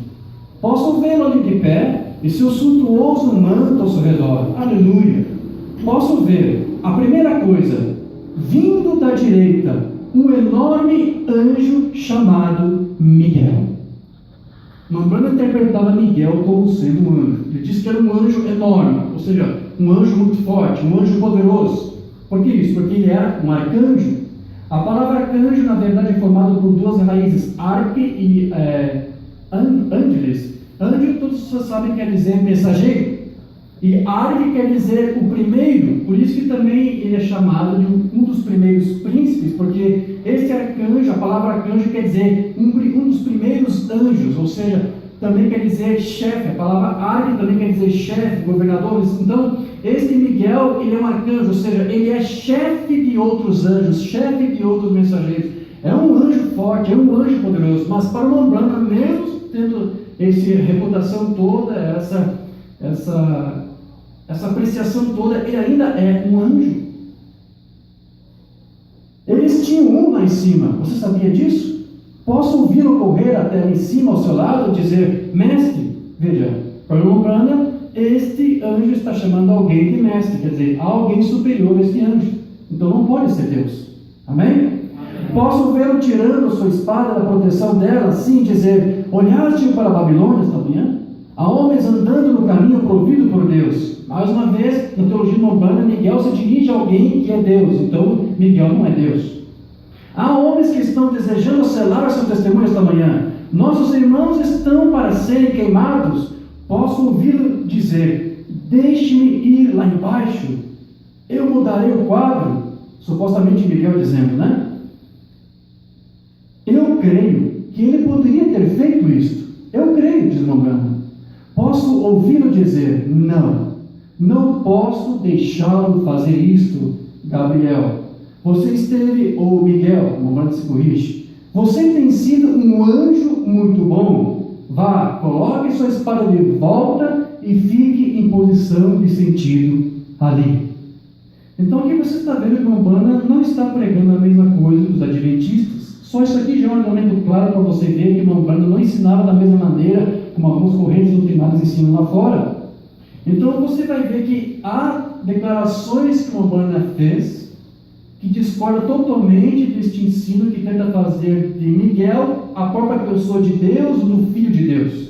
Speaker 1: Posso vê-lo ali de pé e seu suntuoso manto ao seu redor. Aleluia! Posso ver, a primeira coisa, vindo da direita, um enorme anjo chamado Miguel. Umbanda interpretava Miguel como sendo um anjo. Ele disse que era um anjo enorme, ou seja, um anjo muito forte, um anjo poderoso. Por que isso? Porque ele era um arcanjo. A palavra arcanjo, na verdade, é formada por duas raízes, arque e ângeles. Anjo, todos vocês sabem, quer dizer mensageiro. E arque quer dizer o primeiro, por isso que também ele é chamado de um dos primeiros príncipes, porque esse arcanjo, a palavra arcanjo quer dizer um dos primeiros anjos, ou seja, também quer dizer chefe. A palavra arque também quer dizer chefe, governador. Então, este Miguel, ele é um arcanjo, ou seja, ele é chefe de outros anjos, chefe de outros mensageiros. É um anjo forte, é um anjo poderoso, mas para o Umbanda, mesmo tendo essa reputação toda, essa apreciação toda, ele ainda é um anjo. Eles tinham um lá em cima, você sabia disso? Posso ouvi-lo correr até lá em cima ao seu lado e dizer: mestre, veja, para o Umbanda, este anjo está chamando alguém de mestre, quer dizer, alguém superior a este anjo. Então não pode ser Deus. Amém? Amém. Posso vê-lo tirando sua espada da proteção dela, assim dizer: olhaste para a Babilônia esta manhã? Há homens andando no caminho provido por Deus. Mais uma vez, na teologia umbanda, Miguel se dirige a alguém que é Deus. Então, Miguel não é Deus. Há homens que estão desejando selar seu testemunho esta manhã. Nossos irmãos estão para serem queimados. Posso ouvi-lo dizer: deixe-me ir lá embaixo, eu mudarei o quadro. Supostamente Miguel dizendo, né? creio que ele poderia ter feito isto. Eu creio, diz Mombrana. Posso ouvi-lo dizer, não posso deixá-lo fazer isto, Gabriel. Você esteve, ou Miguel, Mombrana se corrige, você tem sido um anjo muito bom. Vá, coloque sua espada de volta e fique em posição de sentido ali. Então aqui você está vendo que Mombrana não está pregando a mesma coisa dos adventistas. Só isso aqui já é um argumento claro para você ver que Mombrana não ensinava da mesma maneira como algumas correntes doutrinárias ensinam lá fora. Então você vai ver que há declarações que Mombrana fez que discorda totalmente deste ensino que tenta fazer de Miguel a própria pessoa de Deus, do Filho de Deus.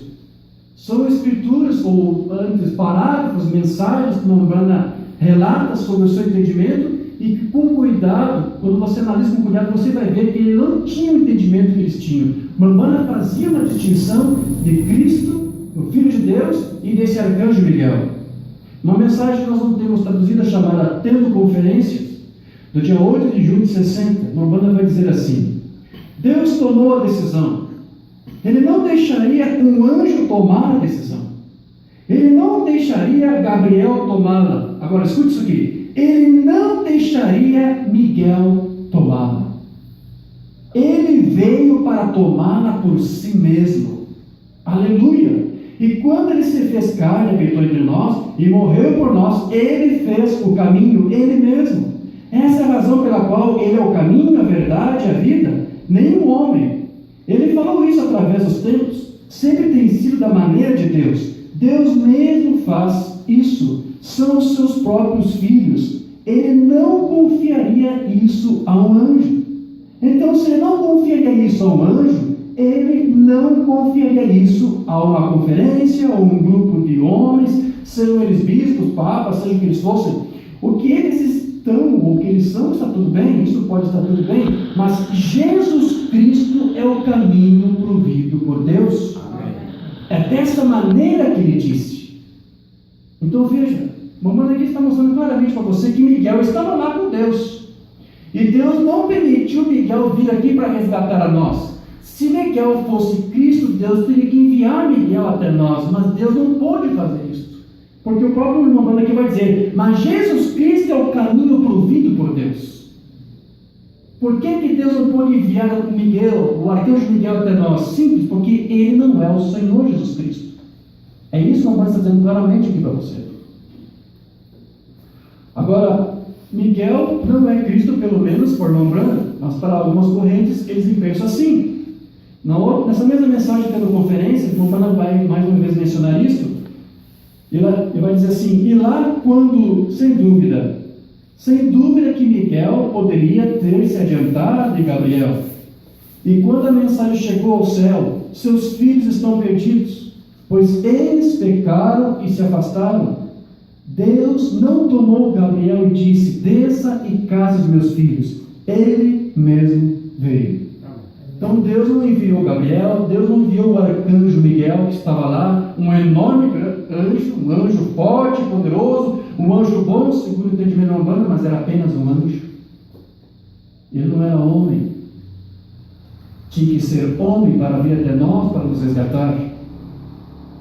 Speaker 1: São escrituras, ou antes parágrafos, mensagens que Mombrana relata sobre o seu entendimento e que, com cuidado, quando você analisa com cuidado, você vai ver que ele não tinha o entendimento que eles tinham. Mombrana fazia uma distinção de Cristo, o Filho de Deus, e desse arcanjo Miguel. Uma mensagem que nós não temos traduzida chamada Tendo Conferências, do dia 8 de julho de 60, Mombrana vai dizer assim: Deus tomou a decisão. Ele não deixaria um anjo tomar a decisão. Ele não deixaria Gabriel tomá-la. Agora escute isso aqui. Ele não deixaria Miguel tomá-la. Ele veio para tomá-la por si mesmo. Aleluia! E quando ele se fez carne, habitou entre nós e morreu por nós, ele fez o caminho, ele mesmo. Essa é a razão pela qual ele é o caminho, a verdade, a vida. Nenhum homem. Ele falou isso através dos tempos. Sempre tem sido da maneira de Deus. Deus mesmo faz isso. São os seus próprios filhos. Ele não confiaria isso a um anjo. Então, se ele não confiaria isso a um anjo, ele não confiaria isso a uma conferência ou um grupo de homens, sejam eles bispos, papas, seja o que eles fossem. O que eles estão, ou o que eles são, está tudo bem, isso pode estar tudo bem, mas Jesus Cristo é o caminho provido por Deus. É dessa maneira que ele disse. Então veja, Mombrana aqui está mostrando claramente para você que Miguel estava lá com Deus. E Deus não permitiu Miguel vir aqui para resgatar a nós. Se Miguel fosse Cristo, Deus teria que enviar Miguel até nós, mas Deus não pôde fazer isso. Porque o próprio Mombrana aqui vai dizer, mas Jesus Cristo é o caminho provido por Deus. Por que Deus não pôde enviar o Miguel, o arcanjo Miguel até nós? Simples, porque ele não é o Senhor Jesus Cristo. É isso que Mombrana está dizendo claramente aqui para você. Agora, Miguel não é Cristo, pelo menos por Mombrana, mas para algumas correntes eles pensam assim. Nessa mesma mensagem tendo conferência, Mombrana vai mais uma vez mencionar isso. Ele vai dizer assim, e lá quando, sem dúvida que Miguel poderia ter se adiantado de Gabriel. E quando a mensagem chegou ao céu, seus filhos estão perdidos, pois eles pecaram e se afastaram. Deus não tomou Gabriel e disse, desça e case os meus filhos. Ele mesmo veio. Então Deus não enviou Gabriel, Deus não enviou o arcanjo Miguel que estava lá, um enorme anjo, um anjo forte, poderoso, um anjo bom, segundo o entendimento humano, mas era apenas um anjo. Ele não era homem. Tinha que ser homem para vir até nós, para nos resgatar.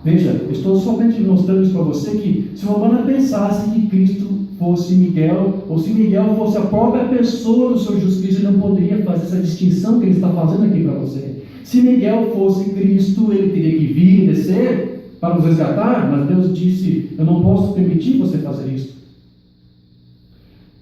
Speaker 1: Veja, estou somente mostrando isso para você que se Mombrana pensasse que Cristo fosse Miguel, ou se Miguel fosse a própria pessoa do Senhor Jesus Cristo, ele não poderia fazer essa distinção que ele está fazendo aqui para você. Se Miguel fosse Cristo, ele teria que vir e descer para nos resgatar, mas Deus disse, eu não posso permitir você fazer isso.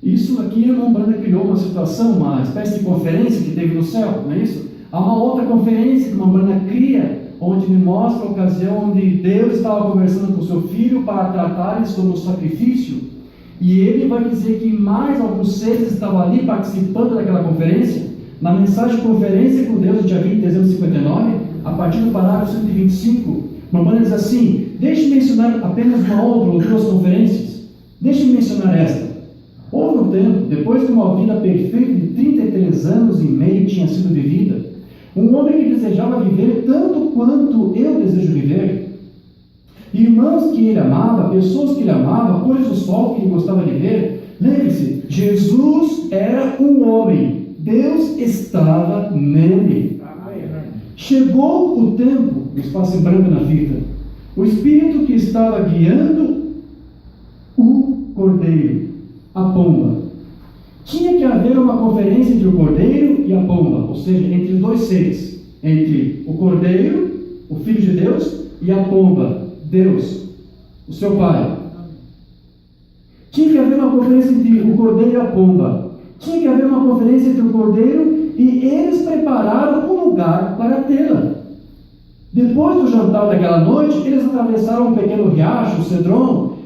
Speaker 1: Isso aqui, Mombrana criou uma situação, uma espécie de conferência que teve no céu, não é isso? Há uma outra conferência que Mombrana cria, onde me mostra a ocasião onde Deus estava conversando com o seu filho para tratar sobre o sacrifício. E ele vai dizer que mais alguns seres estavam ali participando daquela conferência. Na mensagem de conferência com Deus, dia 20 de dezembro de 59, a partir do parágrafo 125, Mombrana diz assim, deixe-me mencionar apenas uma outra ou duas conferências. Deixe-me mencionar esta. Houve um tempo, depois que uma vida perfeita de 33 anos e meio tinha sido vivida, um homem que desejava viver tanto quanto eu desejo viver, irmãos que ele amava, pessoas que ele amava, cores do sol que ele gostava de ver. Lembre-se, Jesus era um homem, Deus estava nele. chegou o tempo, espaço em branco na fita, o Espírito que estava guiando o cordeiro, a pomba. Tinha que haver uma conferência entre o cordeiro e a pomba, ou seja, entre os dois seres, entre o cordeiro, o Filho de Deus, e a pomba, Deus, o seu Pai. Tinha que haver uma conferência entre o cordeiro e a pomba. Tinha que haver uma conferência entre o cordeiro e eles prepararam um lugar para tê-la. Depois do jantar daquela noite, eles atravessaram um pequeno riacho, o Cedron,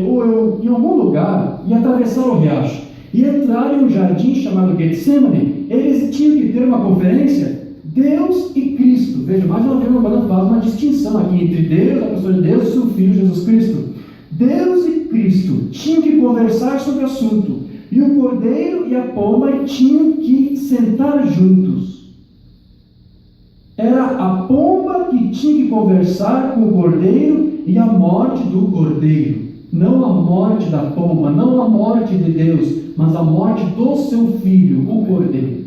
Speaker 1: ou em algum lugar, e atravessaram o riacho. E entraram em um jardim chamado Getsemane. Eles tinham que ter uma conferência, Deus e Cristo. Veja, mais uma vez, o Bana faz uma distinção aqui entre Deus, a pessoa de Deus, e seu Filho Jesus Cristo. Deus e Cristo tinham que conversar sobre o assunto. E o cordeiro e a pomba tinham que sentar juntos. Era a pomba que tinha que conversar com o cordeiro e a morte do cordeiro. Não a morte da pomba, não a morte de Deus, mas a morte do seu filho, o cordeiro.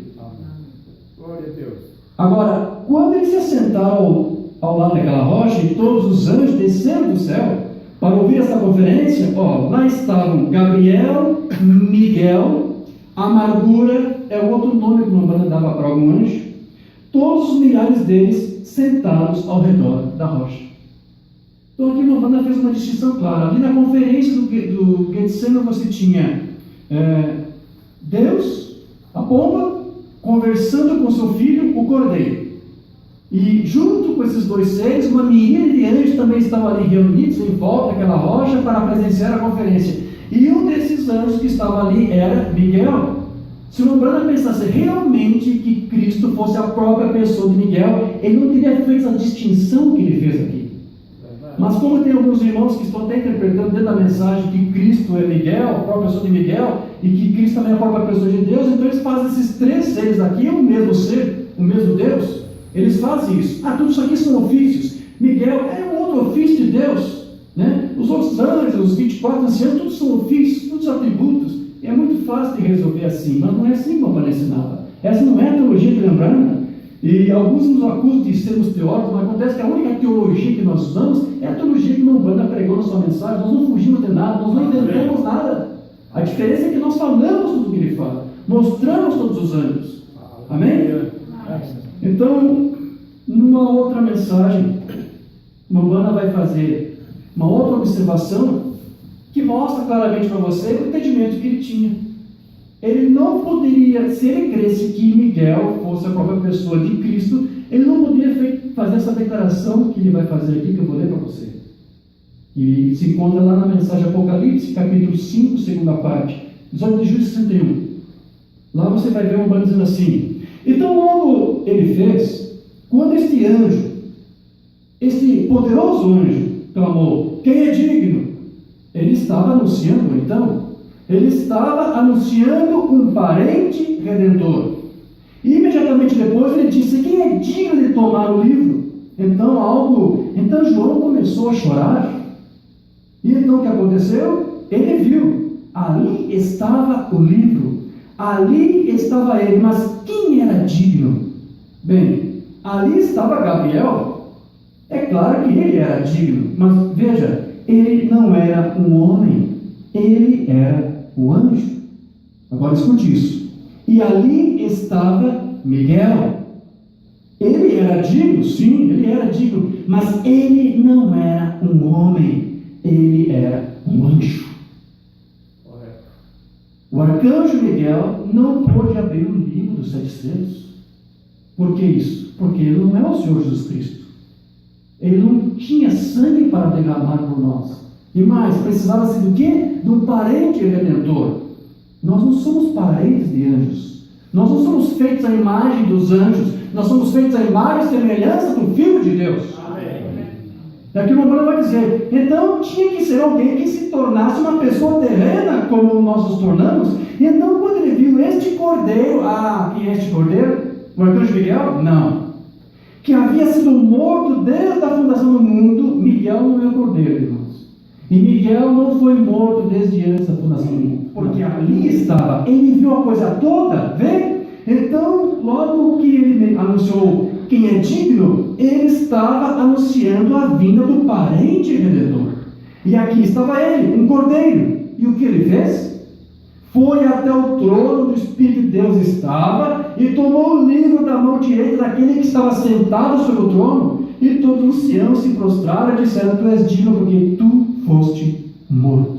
Speaker 2: Glória a Deus.
Speaker 1: Agora, quando eles se assentaram ao lado daquela rocha e todos os anjos desceram do céu para ouvir essa conferência, lá estavam Gabriel, Miguel, Amargura, é o outro nome que o Umbanda dava para algum anjo, todos os milhares deles sentados ao redor da rocha. Então aqui o Umbanda fez uma distinção clara. Ali na conferência do Getsemane você tinha Deus, a pomba, conversando com seu filho, o cordeiro. E junto com esses dois seres, uma miríade de anjos também estavam ali reunidos em volta daquela rocha para presenciar a conferência. E um desses anjos que estava ali era Miguel. Se o Umbanda pensasse realmente que Cristo fosse a própria pessoa de Miguel, ele não teria feito essa distinção que ele fez aqui. Mas como tem alguns irmãos que estão até interpretando dentro da mensagem que Cristo é Miguel, a própria pessoa de Miguel, e que Cristo também é a própria pessoa de Deus, então eles fazem esses três seres aqui, o mesmo ser, o mesmo Deus. Eles fazem isso. Tudo isso aqui são ofícios. Miguel é um outro ofício de Deus, né? Os outros anjos, os 24 anciãos, todos são ofícios, todos atributos. É muito fácil de resolver assim, mas não é assim como Umbanda ensinava. Essa não é a teologia de Umbanda. E alguns nos acusam de sermos teóricos, mas acontece que a única teologia que nós usamos é a teologia que o Umbanda pregou na sua mensagem. Nós não fugimos de nada, nós não inventamos nada. A diferença é que nós falamos tudo o que ele fala, mostramos todos os anjos. Amém? Então, numa outra mensagem, o Umbanda vai fazer uma outra observação que mostra claramente para você o entendimento que ele tinha. Ele não poderia, se ele cresce que Miguel fosse a própria pessoa de Cristo, ele não poderia fazer essa declaração que ele vai fazer aqui, que eu vou ler para você. E se encontra lá na mensagem Apocalipse, capítulo 5, segunda parte, 18 de julho de 61. Lá você vai ver o Umbanda dizendo assim: então logo ele fez, quando este anjo, este poderoso anjo, clamou, quem é digno? Ele estava anunciando, então, ele estava anunciando um parente redentor. E imediatamente depois ele disse, quem é digno de tomar o livro? Então João começou a chorar. E então o que aconteceu? Ele viu, ali estava o livro, ali estava ele, mas quem era digno? Bem, ali estava Gabriel. É claro que ele era digno, mas veja, ele não era um homem, ele era um anjo. Agora escute isso. E ali estava Miguel. Ele era digno, sim, ele era digno, mas ele não era um homem, ele era um anjo. O arcanjo Miguel não pôde abrir o livro dos 7 selos. Por que isso? Porque ele não é o Senhor Jesus Cristo. Ele não tinha sangue para derramar por nós. E mais, precisava-se do quê? De um parente redentor. Nós não somos parentes de anjos. Nós não somos feitos à imagem dos anjos. Nós somos feitos à imagem e semelhança do Filho de Deus. Amém. Daqui o Umbanda vai dizer, então tinha que ser alguém que se tornasse uma pessoa terrena, como nós nos tornamos. E então quando ele viu este cordeiro, quem é este cordeiro? O arcanjo Miguel? Não. Que havia sido morto desde a fundação do mundo. Miguel não é o cordeiro, irmãos. E Miguel não foi morto desde antes da fundação do mundo, porque ali estava, ele viu a coisa toda, vê? Então, logo que ele anunciou quem é digno, ele estava anunciando a vinda do parente redentor. E aqui estava ele, um cordeiro. E o que ele fez? Foi até o trono onde o Espírito de Deus estava e tomou o livro da mão direita daquele que estava sentado sobre o trono, e todos os anciãos se prostraram e disseram: tu és digno porque tu foste morto.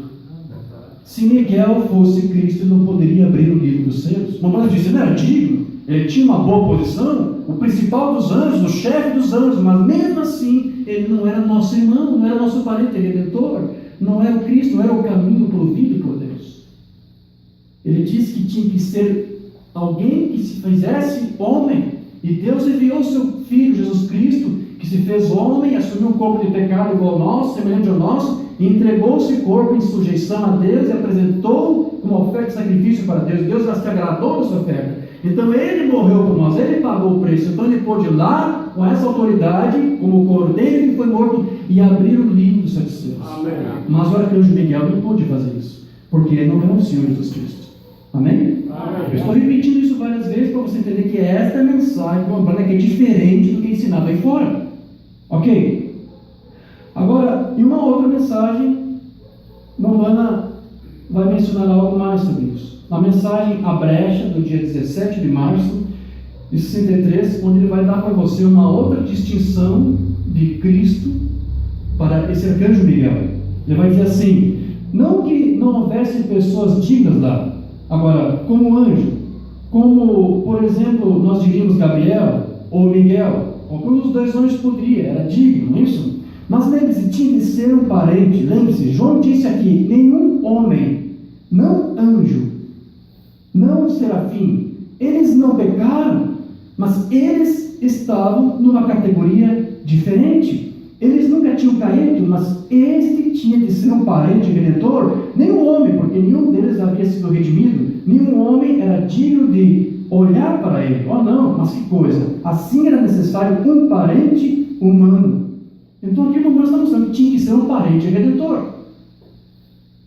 Speaker 1: Se Miguel fosse Cristo, ele não poderia abrir o livro dos selos. Mamãe disse: não era digno, ele tinha uma boa posição, o principal dos anjos, o chefe dos anjos, mas mesmo assim, ele não era nosso irmão, não era nosso parente redentor, não era o Cristo, não era o caminho provido por Deus. Ele disse que tinha que ser alguém que se fizesse homem, e Deus enviou o seu Filho, Jesus Cristo, que se fez homem, assumiu um corpo de pecado igual ao nosso, semelhante ao nosso, e entregou esse corpo em sujeição a Deus e apresentou como oferta de sacrifício para Deus. Deus já se agradou dessa oferta. Então ele morreu por nós, ele pagou o preço. Então ele pôde ir lá com essa autoridade, como o cordeiro que foi morto, e abrir o livro dos sete selos. Mas olha que o anjo Miguel não pôde fazer isso, porque ele não renunciou a Jesus Cristo. Amém? Eu estou repetindo isso várias vezes para você entender que esta é a mensagem de uma banda que é diferente do que ensinado aí fora. Ok? Agora, em uma outra mensagem, Mombana vai mencionar algo mais sobre isso. Na mensagem A Brecha, do dia 17 de março de 63, onde ele vai dar para você uma outra distinção de Cristo para esse arcanjo Miguel. Ele vai dizer assim: não que não houvesse pessoas dignas lá, agora, como anjo, como, por exemplo, nós diríamos Gabriel ou Miguel, algum dos dois anjos poderia, era digno, não é isso? Mas lembre-se, tinha de ser um parente. Lembre-se, João disse aqui: nenhum homem, não anjo, não serafim, eles não pecaram, mas eles estavam numa categoria diferente. Eles nunca tinham caído, mas este tinha de ser um parente redentor. Nenhum homem, porque nenhum deles havia sido redimido, nenhum homem era digno de olhar para ele. Oh não, mas que coisa! Assim era necessário um parente humano. Então aqui nós estamos falando que tinha que ser um parente redentor.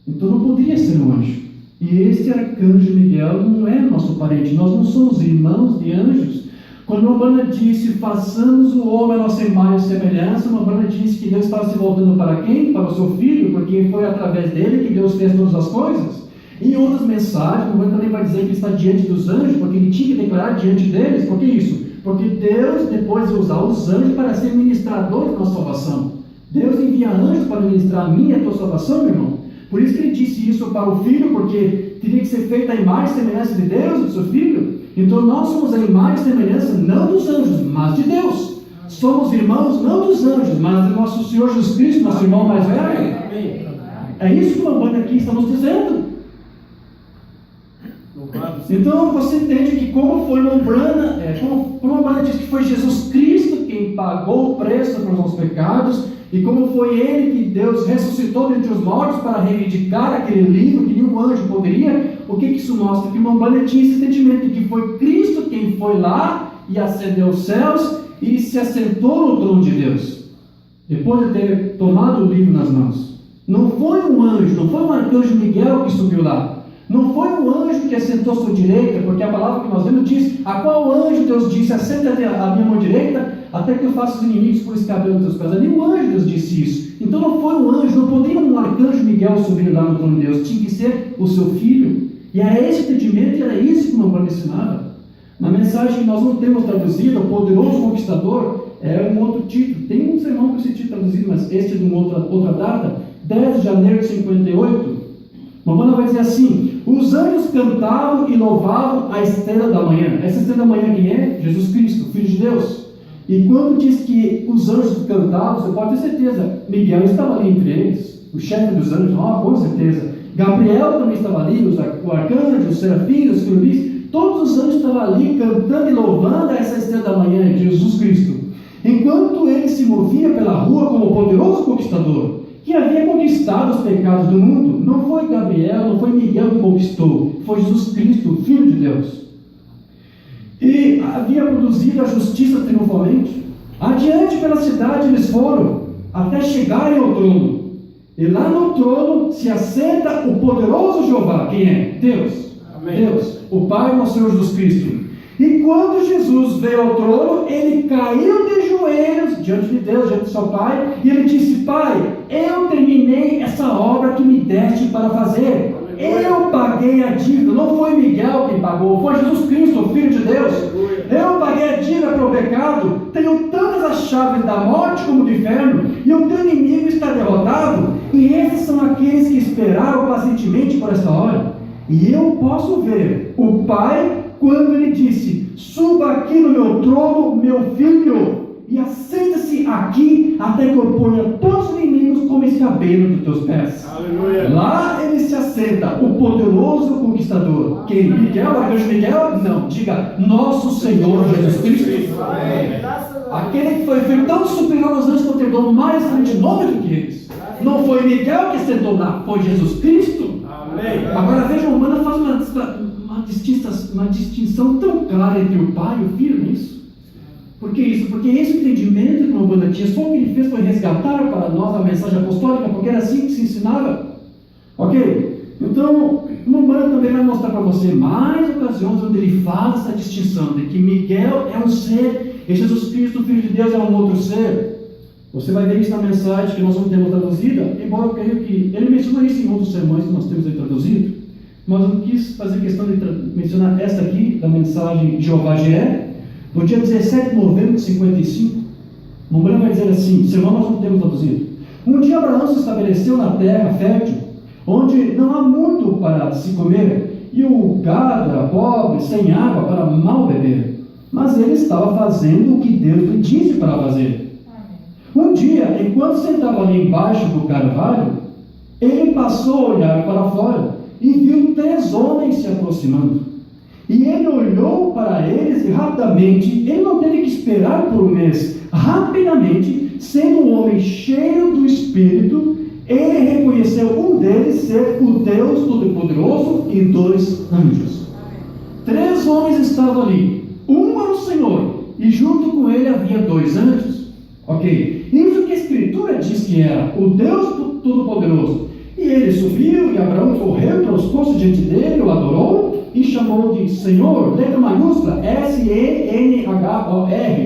Speaker 1: Então não poderia ser um anjo. E este arcanjo Miguel não é nosso parente. Nós não somos irmãos de anjos. Quando Mombana disse: façamos o homem a nossa imagem e semelhança, Mombana disse que Deus estava se voltando para quem? Para o seu filho, porque foi através dele que Deus fez todas as coisas. Em outras mensagens, Mombana também vai dizer que ele está diante dos anjos, porque ele tinha que declarar diante deles. Por que isso? Porque Deus depois de usar os anjos para ser ministrador da nossa salvação. Deus envia anjos para ministrar a minha e a tua salvação, meu irmão. Por isso que ele disse isso para o filho, porque teria que ser feita a imagem e semelhança de Deus, do seu filho. Então nós somos a imagem e semelhança não dos anjos, mas de Deus. Somos irmãos não dos anjos, mas do nosso Senhor Jesus Cristo, nosso irmão mais velho. É isso que o Mombana aqui estamos dizendo. Então você entende que como foi Mombana, como Mombana diz que foi Jesus Cristo quem pagou o preço pelos nossos pecados, e como foi ele que Deus ressuscitou dentre os mortos para reivindicar aquele livro que nenhum anjo poderia. O que isso mostra? Que Mombana tinha esse sentimento de que foi Cristo quem foi lá e ascendeu aos céus e se assentou no trono de Deus, depois de ter tomado o livro nas mãos. Não foi um anjo, não foi um arcanjo Miguel que subiu lá. Não foi um anjo que assentou à sua direita, porque a palavra que nós lemos diz: a qual anjo Deus disse: assenta a minha mão direita, até que eu faça os inimigos por escabelo dos teus pés. Nenhum anjo Deus disse isso. Então não foi um anjo, não poderia um arcanjo Miguel subir lá no trono de Deus, tinha que ser o seu filho. E era esse entendimento, e era isso que o Mombana ensinava. Na mensagem que nós não temos traduzido, o Poderoso Conquistador, é um outro título. Tem um sermão com esse título traduzido, mas este é de uma outra data, 10 de janeiro de 58. Mombana vai dizer assim: os anjos cantavam e louvavam a estrela da manhã. Essa estrela da manhã quem é? Jesus Cristo, Filho de Deus. E quando diz que os anjos cantavam, você pode ter certeza, Miguel estava ali entre eles, o chefe dos anjos, com certeza. Gabriel também estava ali, o arcanjo, os serafins, os querubins, todos os anjos estavam ali cantando e louvando essa estrela da manhã, Jesus Cristo. Enquanto ele se movia pela rua como o poderoso conquistador, que havia conquistado os pecados do mundo. Não foi Gabriel, não foi Miguel que conquistou, foi Jesus Cristo, Filho de Deus. E havia produzido a justiça triunfalmente. Adiante pela cidade eles foram, até chegarem ao trono. E lá no trono se assenta o poderoso Jeová. Quem é? Deus. Amém. Deus, o Pai, nosso Senhor Jesus Cristo. E quando Jesus veio ao trono, ele caiu de joelhos diante de Deus, diante de seu Pai, e ele disse: Pai, eu terminei essa obra que me deste para fazer. Eu paguei a dívida. Não foi Miguel quem pagou, foi Jesus Cristo, o Filho de Deus. Eu paguei a dívida pelo pecado. Tenho tantas as chaves da morte como do inferno, e o teu inimigo está derrotado. E esses são aqueles que esperaram pacientemente por esta hora. E eu posso ver o Pai quando ele disse: suba aqui no meu trono, meu filho, e assenta-se aqui até que eu ponha todos os inimigos como escabelo dos teus pés. Aleluia. Lá ele se assenta, o poderoso conquistador. Quem? Miguel? Arcanjo Miguel? Não, diga nosso Senhor Jesus Cristo. Aquele que foi feito tão superior aos anjos, que eu tenho mais grande nome do que eles. Não foi Miguel que sentou lá, foi Jesus Cristo. Amém. Agora veja, o humano faz uma distinção tão clara entre o Pai e o Filho nisso. Por que isso? Porque esse entendimento que o Umbanda tinha, só o que ele fez foi resgatar para nós a mensagem apostólica, porque era assim que se ensinava. Ok? Então, o Umbanda também vai mostrar para você mais ocasiões onde ele faz essa distinção de que Miguel é um ser e Jesus Cristo, o Filho de Deus, é um outro ser. Você vai ver isso na mensagem que nós não temos traduzida, embora eu creio que ele menciona isso em outros sermões que nós temos aí traduzido, mas eu quis fazer questão de mencionar esta aqui, da mensagem Jeová Jiré, no dia 17 de novembro de 55. O Umbanda vai dizer assim, sermão nós não temos traduzido: um dia Abraão se estabeleceu na terra fértil, onde não há muito para se comer, e o gado era pobre, sem água para mal beber, mas ele estava fazendo o que Deus lhe disse para fazer. Um dia, enquanto sentava ali embaixo do carvalho, ele passou a olhar para fora e viu 3 homens se aproximando. E ele olhou para eles e rapidamente, ele não teve que esperar por um mês, rapidamente, sendo um homem cheio do Espírito, ele reconheceu um deles ser o Deus Todo-Poderoso e 2 anjos. 3 homens estavam ali, um era o Senhor, e junto com ele havia 2 anjos. Ok? Isso que a Escritura diz que era o Deus Todo-Poderoso. E ele subiu, e Abraão correu, prostrou-se diante dele, o adorou, e chamou de Senhor, letra maiúscula, S-E-N-H-O-R,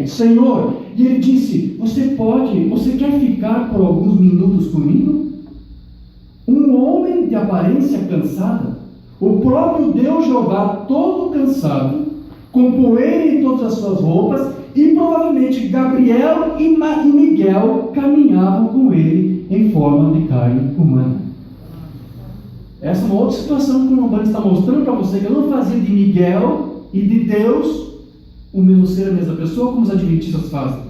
Speaker 1: Senhor. E ele disse: você quer ficar por alguns minutos comigo? Um homem de aparência cansada, o próprio Deus Jeová todo cansado, com poeira em todas as suas roupas, e provavelmente Gabriel e Miguel caminhavam com ele em forma de carne humana. Essa é uma outra situação que o Umbanda está mostrando para você, que eu não fazia de Miguel e de Deus o mesmo ser, a mesma pessoa, como os adventistas fazem.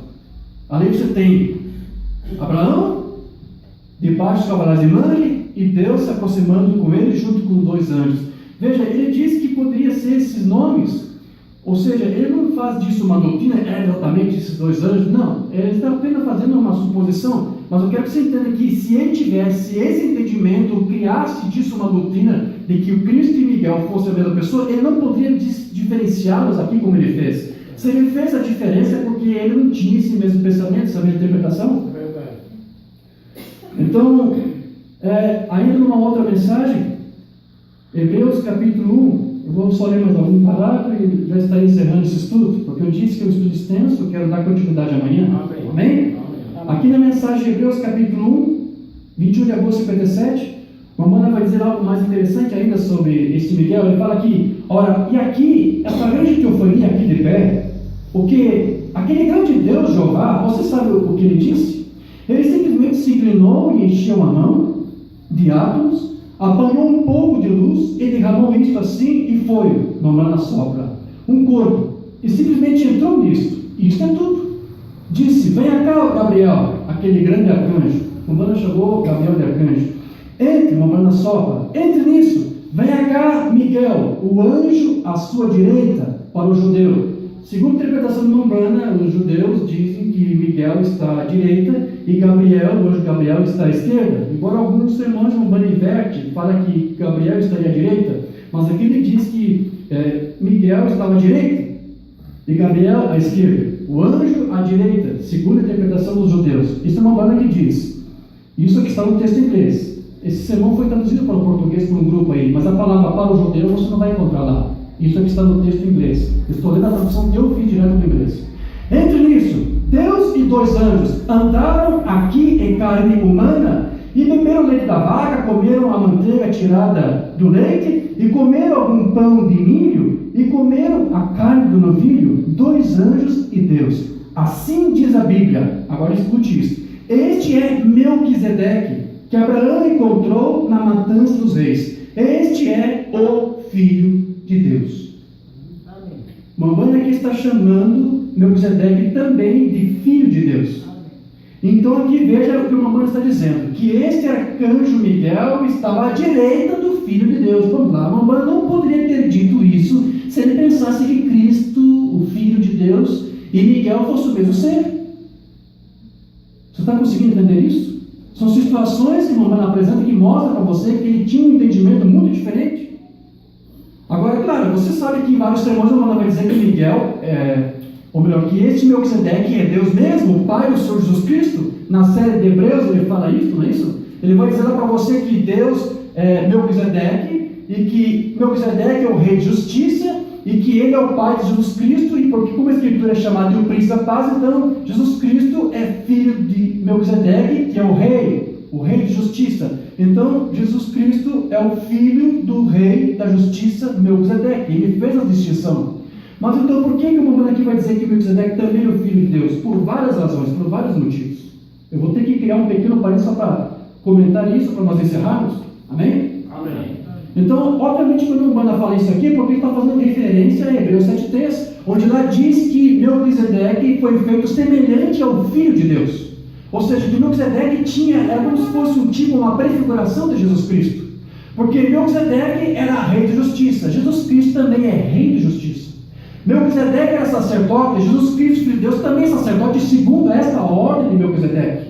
Speaker 1: Ali você tem Abraão, debaixo dos cavalos de Manre, e Deus se aproximando com ele junto com 2 anjos. Veja, ele diz que poderia ser esses nomes, ou seja, ele não faz disso uma doutrina, exatamente esses 2 anjos, não, ele está apenas fazendo uma suposição. Mas eu quero que você entenda que se ele tivesse esse entendimento, criasse disso uma doutrina de que o Cristo e Miguel fossem a mesma pessoa, ele não poderia diferenciá-los aqui como ele fez. Se ele fez a diferença é porque ele não tinha esse mesmo pensamento, essa mesma interpretação. Verdade. Então, ainda numa outra mensagem, Hebreus capítulo 1, eu vou só ler mais algum parágrafo e já estarei encerrando esse estudo, porque eu disse que é um estudo extenso, eu quero dar continuidade amanhã. Amém? Amém? Aqui na mensagem de Hebreus capítulo 1, 21 de agosto de 57, o Umbanda vai dizer algo mais interessante ainda sobre este Miguel. Ele fala aqui, ora, e aqui, essa grande teofania aqui de pé, porque aquele grande Deus, Jeová, você sabe o que ele disse? Ele simplesmente se inclinou e encheu a mão de átomos, apanhou um pouco de luz e derramou isto assim e foi, no Umbanda sopra, um corpo, e simplesmente entrou nisto. Isto é tudo. Disse: venha cá, Gabriel, aquele grande arcanjo. O Umbanda chamou Gabriel de arcanjo. Entre, o Umbanda sopra, entre nisso. Venha cá, Miguel, o anjo à sua direita, para o judeu. Segundo a interpretação do Umbanda, os judeus dizem que Miguel está à direita e Gabriel, o anjo Gabriel, está à esquerda. Embora alguns sermões do Umbanda inverte, fala que Gabriel estaria à direita, mas aqui ele diz que Miguel estava à direita e Gabriel à esquerda. O anjo à direita, segundo a interpretação dos judeus. Isso é uma Umbanda que diz. Isso aqui está no texto em inglês. Esse sermão foi traduzido para o português por um grupo aí, mas a palavra para o judeu você não vai encontrar lá. Isso aqui está no texto em inglês. Eu estou lendo a tradução que eu vi direto do inglês. Entre nisso, Deus e 2 anjos andaram aqui em carne humana e beberam o leite da vaca, comeram a manteiga tirada do leite e comeram algum pão de milho e comeram a carne do novilho, 2 anjos e Deus. Assim diz a Bíblia. Agora escute isso. Este é Melquisedeque, que Abraão encontrou na matança dos reis. Este é o Filho de Deus.
Speaker 3: Amém.
Speaker 1: Mamãe aqui está chamando Melquisedeque também de Filho de Deus. Então aqui veja o que o mamãe está dizendo, que este arcanjo Miguel estava à direita do Filho de Deus. Vamos lá, a mamãe não poderia ter dito isso se ele pensasse que Cristo, o Filho de Deus, e Miguel fossem o mesmo ser. Você está conseguindo entender isso? São situações que o mamãe apresenta que mostram para você que ele tinha um entendimento muito diferente. Agora, claro, você sabe que em vários sermões a mamãe vai dizer que Miguel ou melhor, que este Melquisedeque é Deus mesmo, o Pai do Senhor Jesus Cristo. Na série de Hebreus ele fala isso, não é isso? Ele vai dizer para você que Deus é Melquisedeque e que Melquisedeque é o Rei de Justiça e que ele é o Pai de Jesus Cristo, e porque como a Escritura é chamada de o Príncipe da Paz, então Jesus Cristo é filho de Melquisedeque, que é o Rei de Justiça. Então Jesus Cristo é o filho do Rei da Justiça, Melquisedeque. Ele fez a distinção. Mas então por que o mamãe aqui vai dizer que Melquisedeque também é o Filho de Deus? Por várias razões, por vários motivos. Eu vou ter que criar um pequeno parênteses só para comentar isso, para nós encerrarmos. Amém?
Speaker 2: Amém.
Speaker 1: Então, obviamente, quando o mamãe fala isso aqui, é porque ele está fazendo referência a Hebreus 7,3, onde lá diz que Melquisedeque foi feito semelhante ao Filho de Deus. Ou seja, que Melquisedeque era como se fosse um tipo, uma prefiguração de Jesus Cristo. Porque Melquisedeque era Rei de Justiça, Jesus Cristo também é Rei de Justiça. Melquisedeque era sacerdote, Jesus Cristo, Filho de Deus, também é sacerdote, segundo esta ordem de Melquisedeque.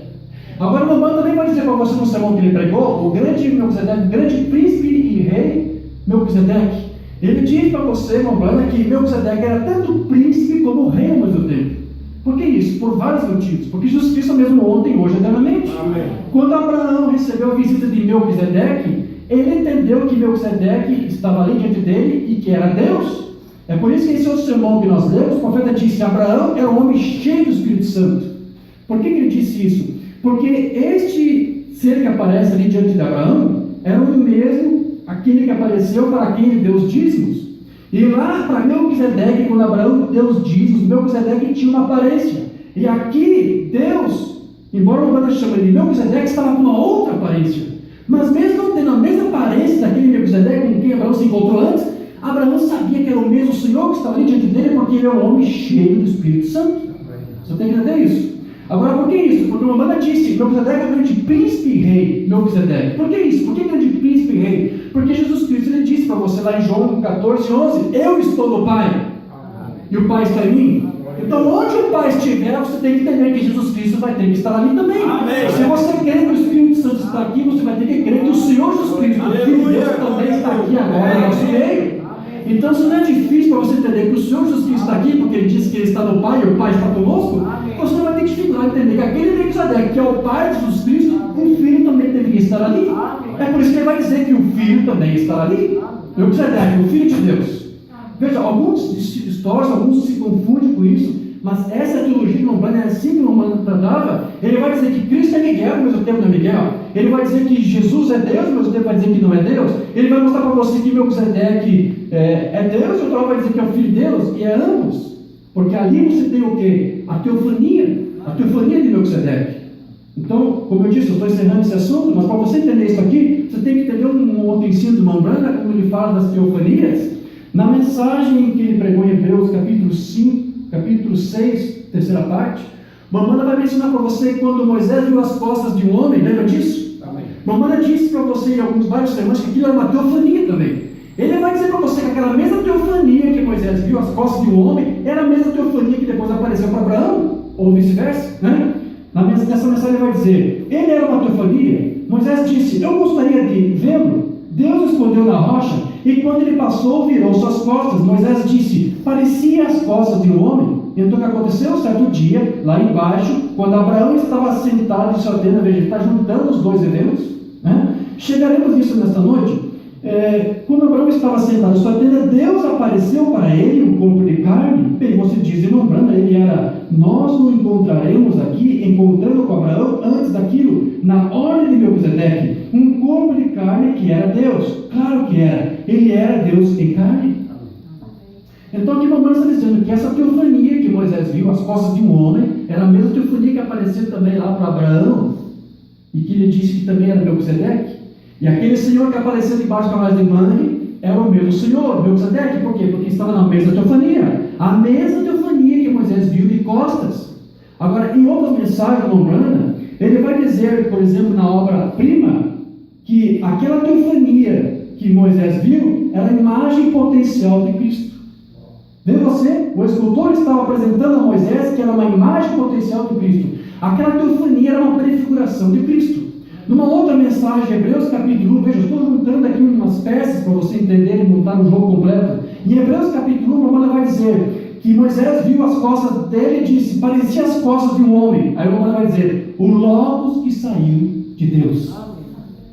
Speaker 1: Agora o mamãe também vai dizer para você no sermão que ele pregou, o grande Melquisedeque, o grande príncipe e rei Melquisedeque. Ele diz para você, mamãe, que Melquisedeque era tanto príncipe como rei ao mesmo tempo. Por que isso? Por vários motivos. Porque Jesus Cristo é mesmo ontem, hoje, eternamente.
Speaker 2: Amém.
Speaker 1: Quando Abraão recebeu a visita de Melquisedeque, ele entendeu que Melquisedeque estava ali diante dele e que era Deus. É por isso que esse outro sermão que nós lemos, o profeta disse que Abraão era um homem cheio do Espírito Santo. Por que ele disse isso? Porque este ser que aparece ali diante de Abraão era o mesmo aquele que apareceu para quem ele deu os dízimos. E lá para Melquisedeque, quando Abraão deu os dízimos, Melquisedeque tinha uma aparência. E aqui Deus, embora o Banda chame de Melquisedeque, estava com uma outra aparência. Mas mesmo não tendo a mesma aparência daquele Melquisedeque com quem Abraão se encontrou antes, Abraão sabia que era o mesmo Senhor que estava ali diante dele, porque ele é um homem cheio do Espírito Santo. Você tem que entender isso. Agora, por que isso? Porque uma banda disse, Melquisedeque é o grande príncipe e rei, Melquisedeque. Por que isso? Por que grande príncipe e rei? Porque Jesus Cristo, ele disse para você lá em João 14:11, eu estou no Pai, e o Pai está em mim. Então, onde o Pai estiver, você tem que entender que Jesus Cristo vai ter que estar ali também.
Speaker 2: Amém.
Speaker 1: Se você crê que o Espírito Santo está aqui, você vai ter que crer que o Senhor Jesus Cristo, o Filho de Deus, também está aqui agora no nosso meio. Então, se não é difícil para você entender que o Senhor Jesus Cristo está aqui, porque ele disse que ele está no Pai e o Pai está conosco, você não vai ter dificuldade de entender que aquele Melquisedeque, que é o Pai de Jesus Cristo, o Filho também deveria estar ali. É por isso que ele vai dizer que o Filho também estará ali. Melquisedeque, o Filho de Deus. Veja, alguns distorcem, alguns se confundem com isso, mas essa teologia não é assim que o Romano tratava. Ele vai dizer que Cristo é Miguel, ao mesmo tempo não é Miguel. Ele vai dizer que Jesus é Deus, ao mesmo tempo vai dizer que não é Deus. Ele vai mostrar para você que Melquisedeque é Deus, e outro vai dizer que é o Filho de Deus, e é ambos. Porque ali você tem o quê? A teofania de Melquisedeque. Então, como eu disse, eu estou encerrando esse assunto, mas para você entender isso aqui, você tem que entender um outro ensino de Mambrana, como ele fala das teofanias. Na mensagem que ele pregou em Hebreus, capítulo 6, terceira parte, Mamana vai mencionar para você quando Moisés viu as costas de um homem, lembra disso?
Speaker 2: Amém.
Speaker 1: Mamana disse para você em vários sermões que aquilo era uma teofania também. Ele vai dizer para você que aquela mesma teofania que Moisés viu as costas de um homem era a mesma teofania que depois apareceu para Abraão, ou vice-versa, né? Nessa mensagem ele vai dizer, ele era uma teofania. Moisés disse, eu gostaria de vê-lo. Deus escondeu na rocha, e quando ele passou, virou suas costas. Moisés disse, parecia as costas de um homem. Então o que aconteceu? Certo dia, lá embaixo, quando Abraão estava sentado em sua tenda, veja, ele está juntando os dois eventos, né? Chegaremos nisso nesta noite. Quando Abraão estava sentado em sua tenda, Deus apareceu apareceu para ele um corpo de carne, bem, você diz, irmão Brana, ele era, nós não encontraremos aqui, encontrando com Abraão, antes daquilo, na ordem de Melquisedeque, um corpo de carne que era Deus. Claro que era, ele era Deus em carne. Então aqui Romano está dizendo que essa teofania que Moisés viu, as costas de um homem, era a mesma teofania que apareceu também lá para Abraão, e que ele disse que também era Melquisedeque. E aquele Senhor que apareceu debaixo da canais de mangue era o mesmo Senhor, Melquisedeque. Por quê? Porque estava na mesma teofania. A mesma teofania que Moisés viu de costas. Agora, em outras mensagens do Brana, ele vai dizer, por exemplo, na obra-prima, que aquela teofania que Moisés viu era a imagem potencial de Cristo. Vê você? O escultor estava apresentando a Moisés que era uma imagem potencial de Cristo. Aquela teofania era uma prefiguração de Cristo. Numa outra mensagem, Hebreus capítulo 1, veja, estou juntando aqui umas peças para você entender e montar um jogo completo. Em Hebreus capítulo 1, Romano vai dizer que Moisés viu as costas dele e disse, parecia as costas de um homem. Aí Romano vai dizer, o Logos que saiu de Deus.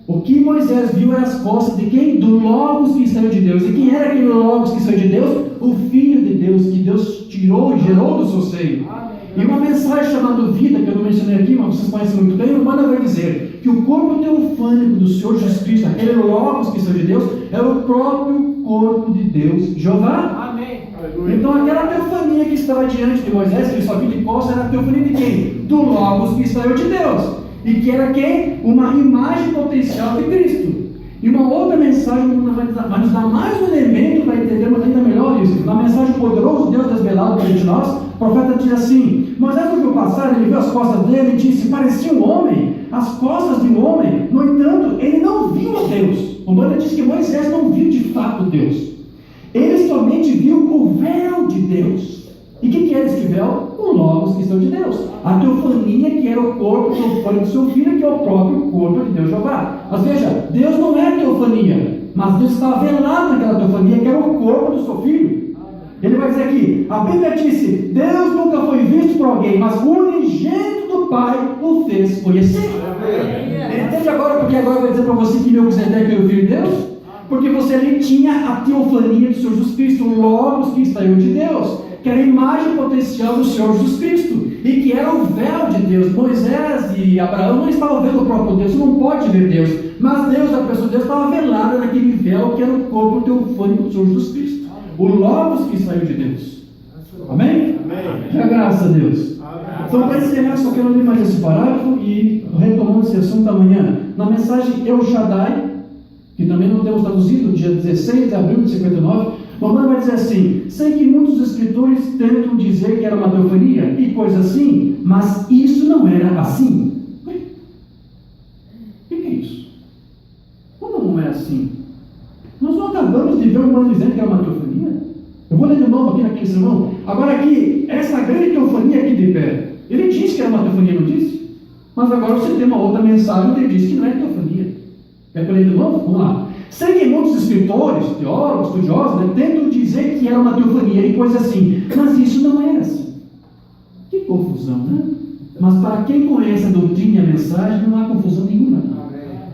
Speaker 1: O que Moisés viu eram as costas de quem? Do Logos que saiu de Deus. E quem era aquele Logos que saiu de Deus? O Filho de Deus, que Deus tirou e gerou do seu seio. E uma mensagem chamada Vida, que eu não mencionei aqui, mas vocês conhecem muito bem, Romana vai dizer que o corpo teofânico do Senhor Jesus Cristo, aquele Logos que saiu de Deus, era o próprio corpo de Deus, Jeová.
Speaker 3: Amém.
Speaker 1: Então aquela teofania que estava diante de Moisés, que ele só viu de costas, era a teofania de quem? Do Logos que saiu de Deus. E que era quem? Uma imagem potencial de Cristo. E uma outra mensagem vai nos dar mais um elemento para entendermos ainda melhor isso. Na mensagem poderoso, Deus desvelado perante nós, o profeta diz assim, Moisés não viu passar, ele viu as costas dele e disse, parecia um homem, as costas de um homem. No entanto, ele não viu a Deus. O Banda diz que Moisés não viu de fato Deus. Ele somente viu o véu de Deus. E o que era este véu? O Logos que são de Deus. A teofania que era o corpo teofânico do seu filho, que é o próprio corpo de Deus Jeová. Mas veja, Deus não é teofania, mas Deus estava velado naquela teofania, que era o corpo do seu filho. Ele vai dizer aqui, a Bíblia disse, Deus nunca foi visto por alguém, mas o unigênito do Pai o fez conhecer. Entende agora porque agora vai dizer para você que Melquisedeque era o filho de Deus? Porque você ali tinha a teofania do Senhor Jesus Cristo, o Logos que saiu de Deus, que era a imagem potencial do Senhor Jesus Cristo, e que era o véu de Deus. Moisés e Abraão não estavam vendo o próprio Deus, não pode ver Deus, mas Deus, a pessoa de Deus, estava velada naquele véu que era o corpo teofânico do Senhor Jesus Cristo, o Logos que saiu de Deus. Amém? Amém. Graças a Deus. Amém. Então, para encerrar, só quero ler mais esse parágrafo e retomando esse assunto amanhã. Na mensagem El Shaddai, que também não temos traduzido, dia 16 de abril de 59, Romano vai dizer assim, sei que muitos escritores tentam dizer que era uma teofania e coisa assim, mas isso não era assim. O que é isso? Como não é assim? Nós não acabamos de ver o Romano dizendo que era uma teofania? Eu vou ler de novo aqui naquele sermão. Agora aqui, essa grande teofania aqui de pé, ele disse que era uma teofania, não disse? Mas agora você tem uma outra mensagem onde ele diz que não é teofania. Quer que eu leia de novo? Vamos lá. Sei que muitos escritores, teólogos, estudiosos, tentam dizer que era uma teofania e coisa assim, mas isso não era assim. Que confusão, né? Mas para quem conhece a doutrina e a mensagem, não há confusão nenhuma.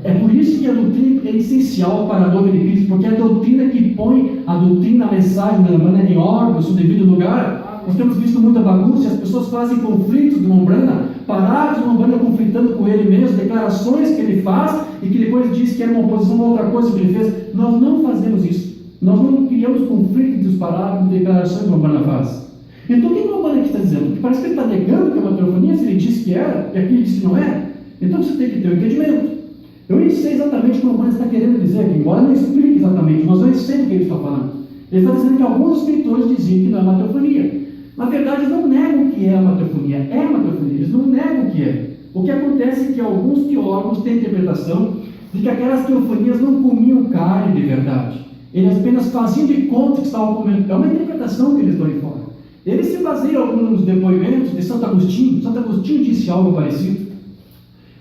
Speaker 1: É por isso que a doutrina é essencial para a noiva de Cristo, porque é a doutrina que põe a doutrina, a mensagem da Umbanda em ordem, no seu devido lugar. Nós temos visto muita bagunça, as pessoas fazem conflitos de Umbanda, parados de Umbanda conflitando com ele mesmo, declarações que ele faz e que depois diz que era uma oposição a outra coisa que ele fez. Nós não fazemos isso. Nós não criamos conflitos entre os parágrafos de declarações que o Umbanda faz. Então o que o Umbanda aqui está dizendo? Porque parece que ele está negando que é uma teofania, se ele disse que era, e aqui ele disse que não é. Então você tem que ter um entendimento. Eu nem sei exatamente o que o Romano está querendo dizer aqui, embora não explique exatamente, mas eu sei do que ele está falando. Ele está dizendo que alguns escritores diziam que não é uma teofania. Na verdade, eles não negam que é uma teofania. É uma teofania, eles não negam que é. O que acontece é que alguns teólogos têm a interpretação de que aquelas teofanias não comiam carne de verdade. Eles apenas faziam de conta que estavam comendo. É uma interpretação que eles dão aí fora. Eles se baseiam em alguns depoimentos de Santo Agostinho. Santo Agostinho disse algo parecido.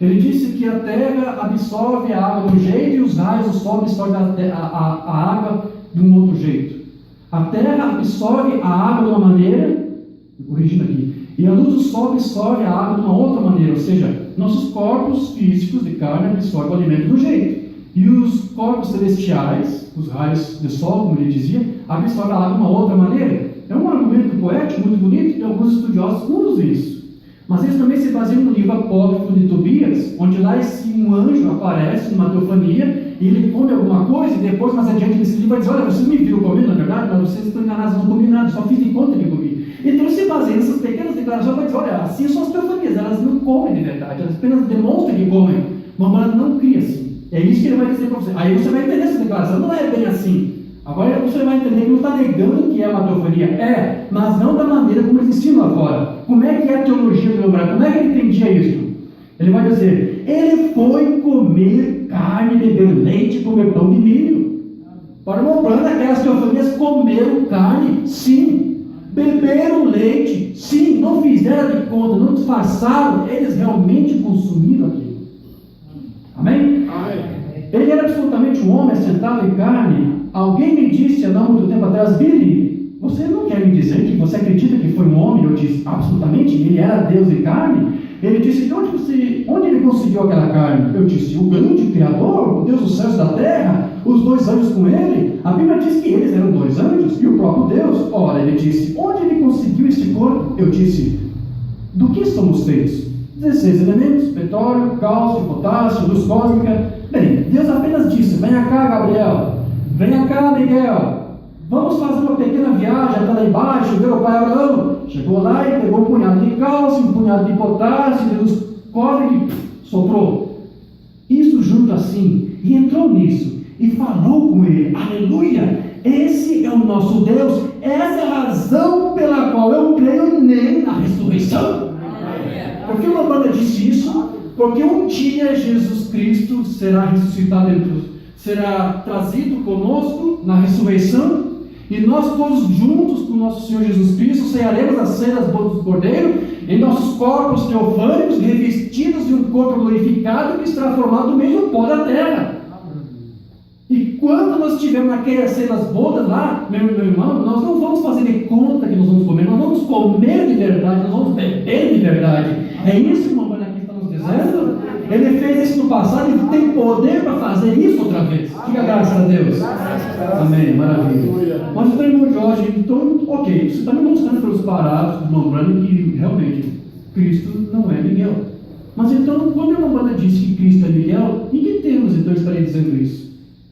Speaker 1: Ele disse que a terra absorve a água de um jeito e os raios do sol absorvem a água de um outro jeito. A terra absorve a água de uma maneira, corrigindo aqui, e a luz do sol absorve a água de uma outra maneira, ou seja, nossos corpos físicos de carne absorvem o alimento de um jeito, e os corpos celestiais, os raios do sol, como ele dizia, havia se falado de uma outra maneira. É um argumento poético muito bonito e alguns estudiosos usam isso. Mas eles também se baseiam no livro apócrifo de Tobias, onde lá um anjo aparece numa teofania e ele come alguma coisa e depois, mais adiante nesse livro, vai dizer: olha, vocês me viram comendo, na verdade, mas vocês estão enganados, eu não comi nada, só fiz de conta que comi. Então ele se baseia nessas pequenas declarações para dizer: olha, assim são as teofanias, elas não comem de verdade, elas apenas demonstram que comem. Mamãe não cria assim. É isso que ele vai dizer para você. Aí você vai entender essa declaração, não é bem assim. Agora você vai entender que ele não está negando que é uma teofania, mas não da maneira como eles ensinam agora. Como é que é a teologia do Abraão? Como é que ele entendia isso? Ele vai dizer: ele foi comer carne, beber leite, comer pão de milho. Para o Abraão, aquelas teofanias comeram carne, sim. Beberam leite, sim. Não fizeram de conta, não disfarçaram, eles realmente consumiram aquilo. Amém? Ele era absolutamente um homem assentado em carne. Alguém me disse há não muito tempo atrás: Billy, você não quer me dizer que você acredita que foi um homem? Eu disse: absolutamente, ele era Deus em carne. Ele disse: onde ele conseguiu aquela carne? Eu disse: o grande Criador, o Deus dos céus e da terra, os 2 anjos com ele. A Bíblia diz que eles eram 2 anjos e o próprio Deus. Ora, ele disse: onde ele conseguiu esse corpo? Eu disse: do que somos feitos? 16 elementos: petróleo, cálcio, potássio, luz cósmica. Bem, Deus apenas disse: venha cá, Gabriel, venha cá, Miguel, vamos fazer uma pequena viagem até lá embaixo, ver o pai Abraão. Chegou lá e pegou um punhado de cálcio, um punhado de potássio, de luz cósmica e soprou isso junto assim, e entrou nisso e falou com ele. Aleluia! Esse é o nosso Deus. Essa é a razão pela qual eu creio nele na ressurreição. Por que uma banda disse isso? Porque um dia Jesus Cristo será ressuscitado entre os, será trazido conosco na ressurreição, e nós todos juntos com nosso Senhor Jesus Cristo cearemos as cenas bodas do Cordeiro em nossos corpos teofânicos, revestidos de um corpo glorificado que será formado do mesmo pó da terra. E quando nós estivermos naquelas cenas bodas lá, meu irmão, nós não vamos fazer de conta que nós vamos comer, nós vamos comer de verdade, nós vamos beber de verdade. É isso que o irmão aqui está nos dizendo. Ele fez isso no passado e tem poder para fazer isso outra vez. Diga graças a Deus. Amém, maravilha. Mas o irmão Jorge, então, ok, você está me mostrando pelos parágrafos do irmão Branham que realmente Cristo não é Miguel. Mas então, quando a irmã Branham disse que Cristo é Miguel, em que termos então estaria dizendo isso?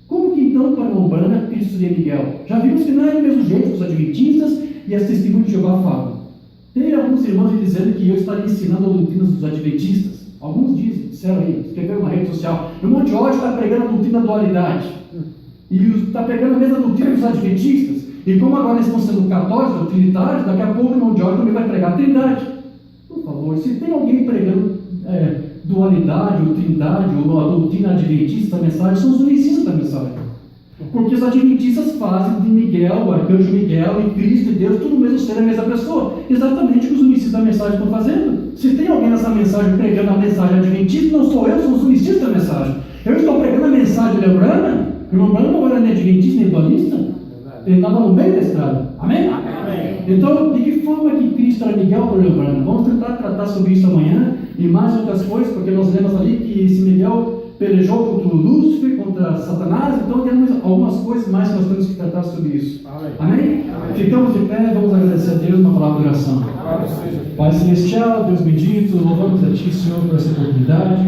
Speaker 1: Como que então para a Umbanda Cristo seria Miguel? Já vimos que não é do mesmo jeito que os adventistas e as testemunhas de Jeová falam. Tem alguns irmãos dizendo que eu estaria ensinando a doutrina dos adventistas. Alguns disseram aí, escreveram na rede social. O irmão Jorge está pregando a doutrina da dualidade. E está pregando a mesma doutrina dos adventistas. E como agora eles estão sendo católicos ou trinitários, daqui a pouco o irmão Jorge também vai pregar a trindade. Por favor, se tem alguém pregando dualidade ou trindade ou a doutrina adventista da mensagem, são os unicistas da mensagem. Porque os adventistas fazem de Miguel, o arcanjo Miguel e Cristo e Deus tudo o mesmo ser, a mesma pessoa. Exatamente o que os unicistas da mensagem estão fazendo. Se tem alguém nessa mensagem pregando a mensagem adventista, não sou eu, são os unicistas da mensagem. Eu estou pregando a mensagem de Branham. O irmão Branham não era nem adventista nem dualista. Ele estava no meio da estrada. Amém? Amém? Então, de que forma que Cristo era Miguel para o irmão Branham? Vamos tentar tratar sobre isso amanhã e mais outras coisas, porque nós lemos ali que esse Miguel pelejou contra o Lúcifer, contra Satanás. Então temos algumas coisas mais que nós temos que tratar sobre isso. Amém? Amém? Ficamos de pé, vamos agradecer a Deus uma palavra de oração. Pai Celestial, Deus bendito, louvamos a Ti, Senhor, por essa oportunidade.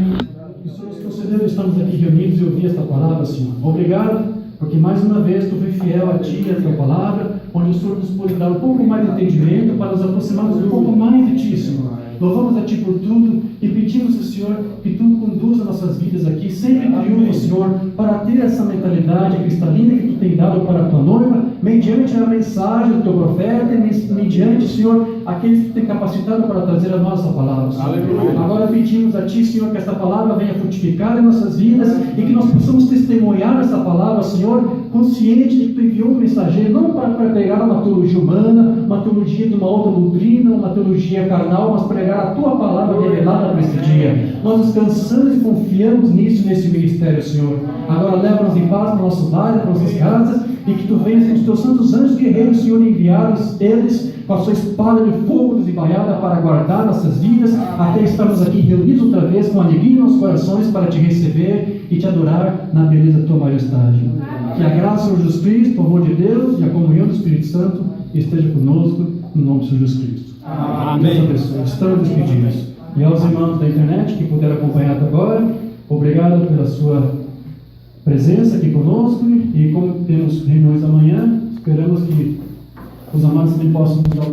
Speaker 1: Que o Senhor nos concedeu, estamos aqui reunidos e ouvir esta palavra, Senhor. Obrigado, porque mais uma vez Tu foi fiel a Ti e a Tua palavra, onde o Senhor nos pôde dar um pouco mais de entendimento para nos aproximarmos um pouco mais de Ti, Senhor. Louvamos a Ti por tudo e pedimos, Senhor, que Tu conduza nossas vidas aqui, sempre em triunfo, Senhor, para ter essa mentalidade cristalina que Tu tem dado para a Tua noiva, mediante a mensagem do Teu profeta, e mediante, Senhor, aqueles que Tu tem capacitado para trazer a nossa palavra, Senhor. Aleluia. Agora pedimos a Ti, Senhor, que esta palavra venha frutificar em nossas vidas e que nós possamos testemunhar essa palavra, Senhor, consciente de que Tu enviou um mensageiro, não para pregar uma teologia humana, uma teologia de uma outra doutrina, uma teologia carnal, mas pregar a Tua palavra revelada para este dia. Nós descansamos e confiamos nisso, nesse ministério, Senhor. Agora leva-nos em paz para nossos lares, para nossas casas, e que Tu venhas com os Teus santos anjos guerreiros
Speaker 3: Senhor enviar eles com a sua espada de fogo desembaiada para guardar nossas vidas, até estarmos aqui reunidos outra vez com alegria em nossos corações para te receber e te adorar na beleza da tua majestade. Que a graça do Jesus Cristo, o amor de Deus e a comunhão do Espírito Santo esteja conosco, no nome de Jesus Cristo. Amém. Deus abençoe. Estamos despedidos. E aos irmãos da internet que puderam acompanhar até agora, obrigado pela sua presença aqui conosco. E como temos reuniões amanhã, esperamos que os amados também possam nos dar o